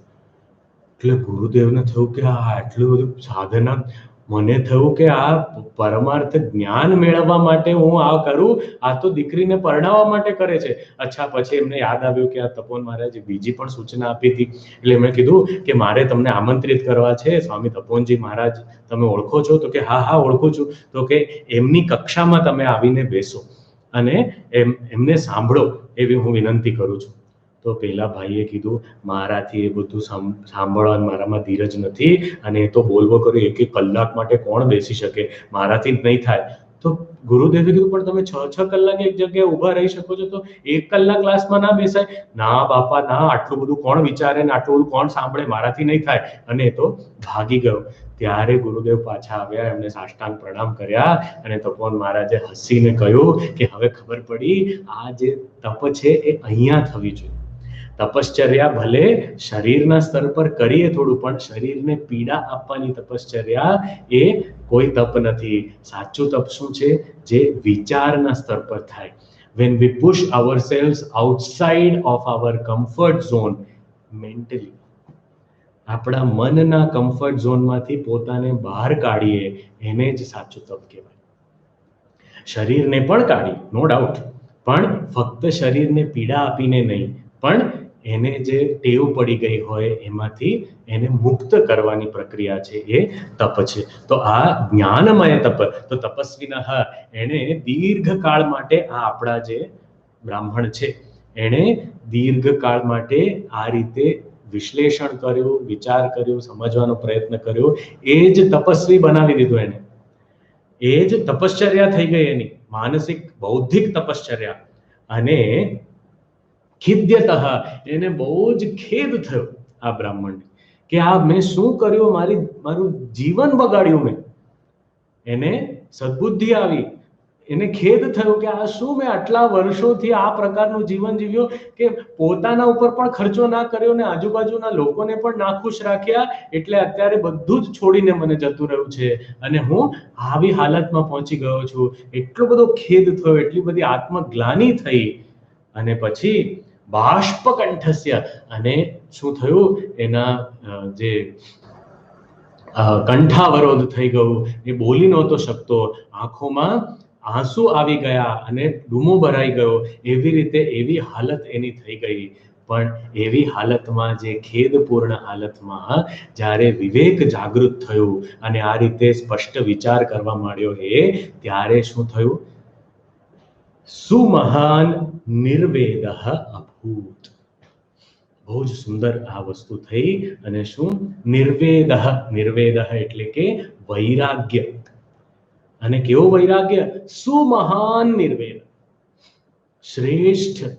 એટલે ગુરુદેવને થયું કે આ આટલું બધું સાધના, મને થયું કે આ પરમાર્થ જ્ઞાન મેળવવા માટે હું આ કરું, આ તો દીકરીને પરણાવવા માટે કરે છે. અચ્છા, પછી એમને યાદ આવ્યું કે આ તપોવન મહારાજે બીજી પણ સૂચના આપી હતી, એટલે એમણે કીધું કે મારે તમને આમંત્રિત કરવા છે, સ્વામી તપોવનજી મહારાજ તમે ઓળખો છો? તો કે હા ઓળખું છું. તો કે એમની કક્ષામાં તમે આવીને બેસો અને એમને સાંભળો એવી હું વિનંતી કરું છું. તો પેલા ભાઈએ કીધું, મારાથી એ બધું સાંભળવા મારામાં ધીરજ નથી અને એ તો બોલવો કર્યો 1 કલાક માટે કોણ બેસી શકે, મારાથી જ નહીં થાય. તો ગુરુદેવે કીધું, પણ તમે 6 કલાક એક જગ્યાએ ઊભા રહી શકો છો, તો 1 કલાક ક્લાસમાં ના બેસાય? ના બાપા ના, આટલું બધું કોણ વિચારે ને આટલું બધું કોણ સાંભળે, મારાથી નહીં થાય. અને એ તો ભાગી ગયો. ત્યારે ગુરુદેવ પાછા આવ્યા, એમને સાષ્ટાંગ પ્રણામ કર્યા અને તપોવન મહારાજે હસીને કહ્યું કે હવે ખબર પડી, આ જે તપ છે એ અહીંયા થવી જોઈએ. તપશ્ચર્યા ભલે શરીરના સ્તર પર કરીએ થોડું, પણ શરીરને પીડા આપવાની તપશ્ચર્યા એ કોઈ તપ નથી. સાચું તપ શું છે? જે વિચારના સ્તર પર થાય. when we push ourselves outside of our comfort zone mentally, આપણા મનના કમ્ફર્ટ ઝોનમાંથી પોતાને બહાર કાઢીએ, એને જ સાચું તપ કહેવાય. શરીરને પણ કાઢી, નો ડાઉટ, પણ ફક્ત શરીરને પીડા આપીને નહીં, પણ એને જે ટેવ પડી ગઈ હોય એમાંથી એને મુક્ત કરવાની પ્રક્રિયા છે એ તપ છે. તો આ જ્ઞાનમય તપ, તો તપસ્વીના એને દીર્ઘકાળ માટે, આ આપણા જે બ્રાહ્મણ છે એણે દીર્ઘકાળ માટે આ રીતે વિશ્લેષણ કર્યું, વિચાર કર્યો, સમજવાનો પ્રયત્ન કર્યો, એ જ તપસ્વી બનાવી દીધું એને. એ જ તપશ્ચર્યા થઈ ગઈ એની માનસિક બૌદ્ધિક તપશ્ચર્યા. અને ખિદ્યતઃ, એને બહુ જ ખેદ થયો આ બ્રાહ્મણને કે આ મેં શું કર્યું, મારું જીવન બગાડ્યું મેં. એને સદબુદ્ધિ આવી, એને ખેદ થયો કે આ શું મેં આટલા વર્ષોથી આ પ્રકારનું જીવન જીવ્યો કે પોતાના ઉપર પણ ખર્ચો ના કર્યો ને આજુબાજુના લોકોને પણ નાખુશ રાખ્યા, એટલે અત્યારે બધું જ છોડીને મને જતું રહ્યું છે અને હું આવી હાલતમાં પહોંચી ગયો છું. એટલો બધો ખેદ થયો, એટલી બધી આત્મગ્લાનિ થઈ. અને પછી બાષ્પકંઠસ્ય, અને શું થયું, એના જે કંઠાવરોધ થઈ ગયું, એ બોલી નહોતો શકતો, આંખોમાં આંસુ આવી ગયા અને ડૂમો ભરાઈ ગયો, એવી રીતે એવી હાલત એની થઈ ગઈ. પણ એવી હાલતમાં, જે ખેદપૂર્ણ હાલતમાં જ્યારે વિવેક જાગૃત થયું અને આ રીતે સ્પષ્ટ વિચાર કરવા માંડ્યો, ત્યારે શું થયું? સુમહાન નિર્વેદ અભૂત. બહુ જ સુંદર આ વસ્તુ થઈ. અને શું? નિર્વેદ. નિર્વેદ એટલે કે વૈરાગ્ય. અને કેવો વૈરાગ્ય? સુમહાન નિર્વેદ, શ્રેષ્ઠ,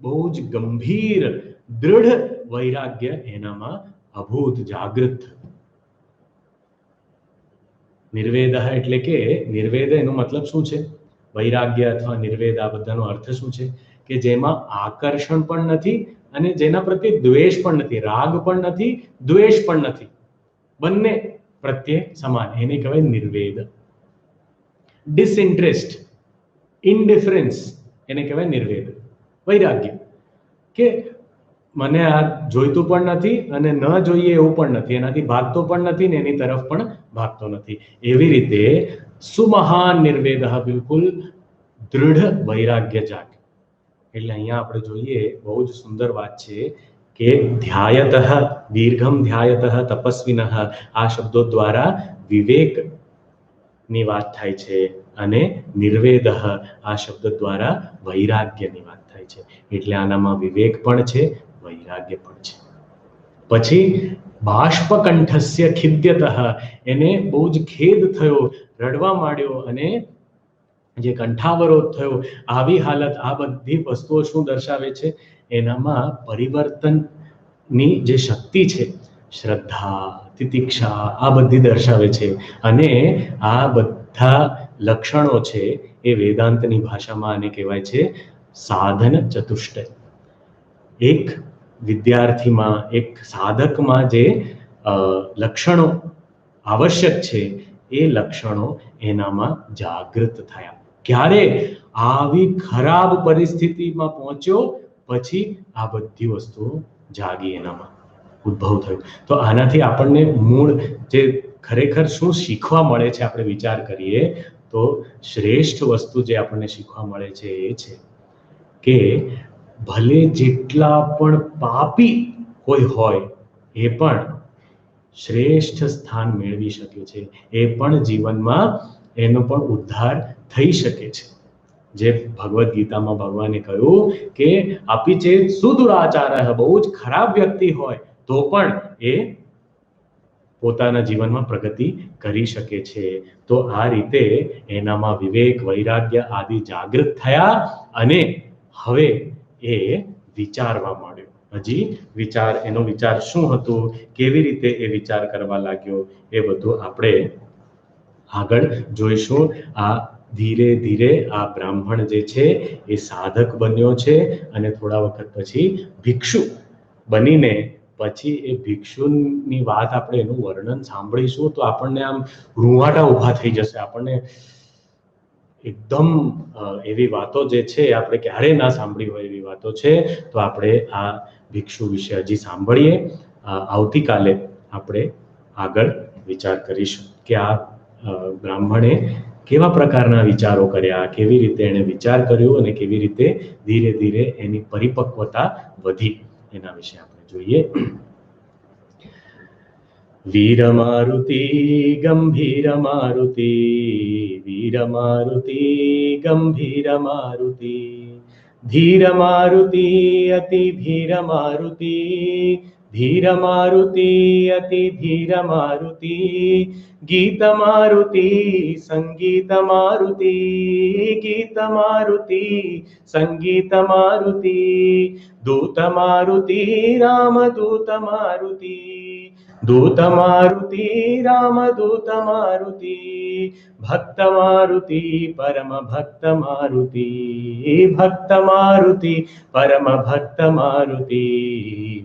બહુ જ ગંભીર, દૃઢ વૈરાગ્ય એનામાં અભૂત, જાગૃત થયું. નિર્વેદ એટલે કે, નિર્વેદ એનો મતલબ શું છે? વૈરાગ્ય અથવા નિર્વેદ, આ બધાનો અર્થ શું છે? કે જેમાં આકર્ષણ પણ નથી અને જેના પ્રત્યે દ્વેષ પણ નથી, રાગ પણ નથી, દ્વેષ પણ નથી, બંને પ્રત્યે સમાન, એને કહેવાય નિર્વેદ. ડિસઇન્ટરેસ્ટ, ઇનડિફરન્સ, એને કહેવાય નિર્વેદ. વૈરાગ્ય કે મને આ જોઈતું પણ નથી અને ન જોઈએ એવું પણ નથી, એનાથી ભાગતો પણ નથી ને એની તરફ પણ ભાગતો નથી. એવી રીતે સુમહાન નિર્વેદ, બિલકુલ દૃઢ વૈરાગ્ય જાગે. એટલે અહીંયા આપણે જોઈએ, બહુ જ સુંદર વાત છે કે ધ્યાયતઃ, દીર્ઘમ ધ્યાયતઃ તપસ્વિનઃ, આ શબ્દો દ્વારા વિવેકની વાત થાય છે અને નિર્વેદ, આ શબ્દ દ્વારા વૈરાગ્યની વાત થાય છે. એટલે આનામાં વિવેક પણ છે, વૈરાગ્ય પણ છે. પછી બાષ્પકંઠસ્ય ખિદ્યતઃ, એને બહુ જ ખેદ થયો, રડવા માંડ્યો અને જે કંઠાવરોધ થયો, આવી હાલત. આ બધી વસ્તુઓ શું દર્શાવે છે? એનામાં પરિવર્તનની જે શક્તિ છે, શ્રદ્ધા, તિતિક્ષા, આ બધી દર્શાવે છે. અને આ બધા લક્ષણો છે એ વેદાંતની ભાષામાં આને કહેવાય છે સાધન ચતુષ્ટય. એક વિદ્યાર્થીમાં, એક સાધકમાં જે લક્ષણો આવશ્યક છે, એ લક્ષણો એનામાં જાગૃત થયા. ક્યારે? આવી ખરાબ પરિસ્થિતિમાં પહોંચ્યો પછી આ બધી વસ્તુઓ જાગી, એનામાં ઉદ્ભવ થયો. તો આનાથી આપણને મૂળ જે ખરેખર શું શીખવા મળે છે, આપણે વિચાર કરીએ તો શ્રેષ્ઠ વસ્તુ જે આપણને શીખવા મળે છે એ છે કે ભલે જેટલા પણ પાપી કોઈ હોય એ પણ શ્રેષ્ઠ સ્થાન મેળવી શકે છે, એ પણ જીવનમાં એનો પણ ઉદ્ધાર થઈ શકે છે. જે ભગવદ્ ગીતામાં ભગવાને કહ્યું કે આપી ચેત સુદુરાચાર, બહુ જ ખરાબ વ્યક્તિ હોય તો પણ એ પોતાના જીવનમાં પ્રગતિ કરી શકે છે. તો આ રીતે એનામાં વિવેક, વૈરાગ્ય આદિ જાગૃત થયા અને હવે એ વિચારવા માંડ્યો. હજી વિચાર, એનો વિચાર શું હતું, કેવી રીતે એ વિચાર કરવા લાગ્યો, એ બધું આપણે આગળ જોઈશું. આ ધીરે ધીરે આ બ્રાહ્મણ જે છે એ સાધક બન્યો છે અને થોડા વખત પછી ભિક્ષુ બનીને, પછી એ ભિક્ષુની વાત, આપણે એનું વર્ણન સાંભળીશું તો આપણને આમ રૂંવાટા ઊભા થઈ જશે. આપણને એકદમ એવી વાતો જે છે, આપણે ક્યારેય ના સાંભળી હોય એવી વાતો છે. તો આપણે આ ભિક્ષુ વિશે હજી સાંભળીએ. આવતીકાલે આપણે આગળ વિચાર કરીશું કે આ બ્રાહ્મણે કેવા પ્રકારના વિચારો કર્યા, કેવી રીતે એણે વિચાર કર્યો અને કેવી રીતે ધીરે ધીરે એની પરિપક્વતા વધી, એના વિશે આપણે જોઈએ. વીરમારુતિ ગંભીર મારુતિ, વીરમારુતિ ગંભીર મારુતિ, ધીર મારુતિ અતિ ધીર મારુતિ, ધીર મારુતિ અતિ ધીર મારુતિ, ગીત મારુતિ સંગીત મારુતિ, ગીત મારુતિ સંગીત મારુતિ, દૂત મારુતિ રામદૂત મારુતિ, દૂત મારુતિ રામદૂત મારુતિ, ભક્ત મારુતિ પરમ ભક્ત મારુતિ, ભક્ત મારુતિ પરમ ભક્ત મારુતિ,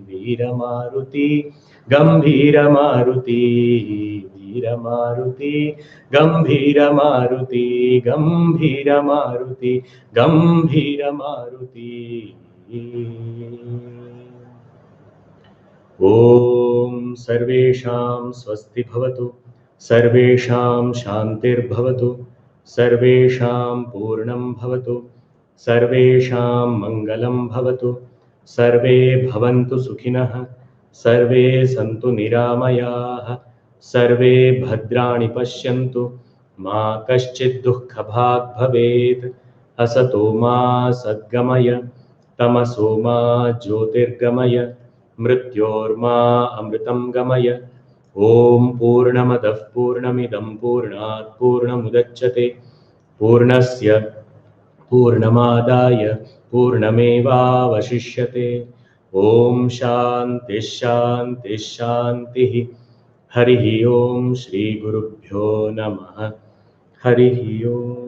વીર મારુતિ ગંભીર મારુતિ, વીર મારુતિ ગંભીર મારુતિ, ગંભીર મારુતિ, ગંભીર મારુતિ. ॐ सर्वेषां स्वस्ति भवतु, सर्वेषां शान्तिर्भवतु, सर्वेषां पूर्णं भवतु, सर्वेषां मङ्गलं भवतु, सर्वे भवन्तु सुखिनः, सर्वे सन्तु निरामयाः, सर्वे भद्राणि पश्यन्तु, मा कश्चित् दुःखभाग् भवेत्। असतो मा सद्गमय, तमसो मा ज्योतिर्गमय, मृत्योर्मा अमृतं गमय। ॐ पूर्णमदः पूर्णमिदं पूर्णात् पूर्णमुदच्यते, पूर्णस्य पूर्णमादाय पूर्णमेवावशिष्यते। ॐ शान्तिः शान्तिः शान्तिः। हरिः ॐ श्रीगुरुभ्यो नमः। हरिः ॐ।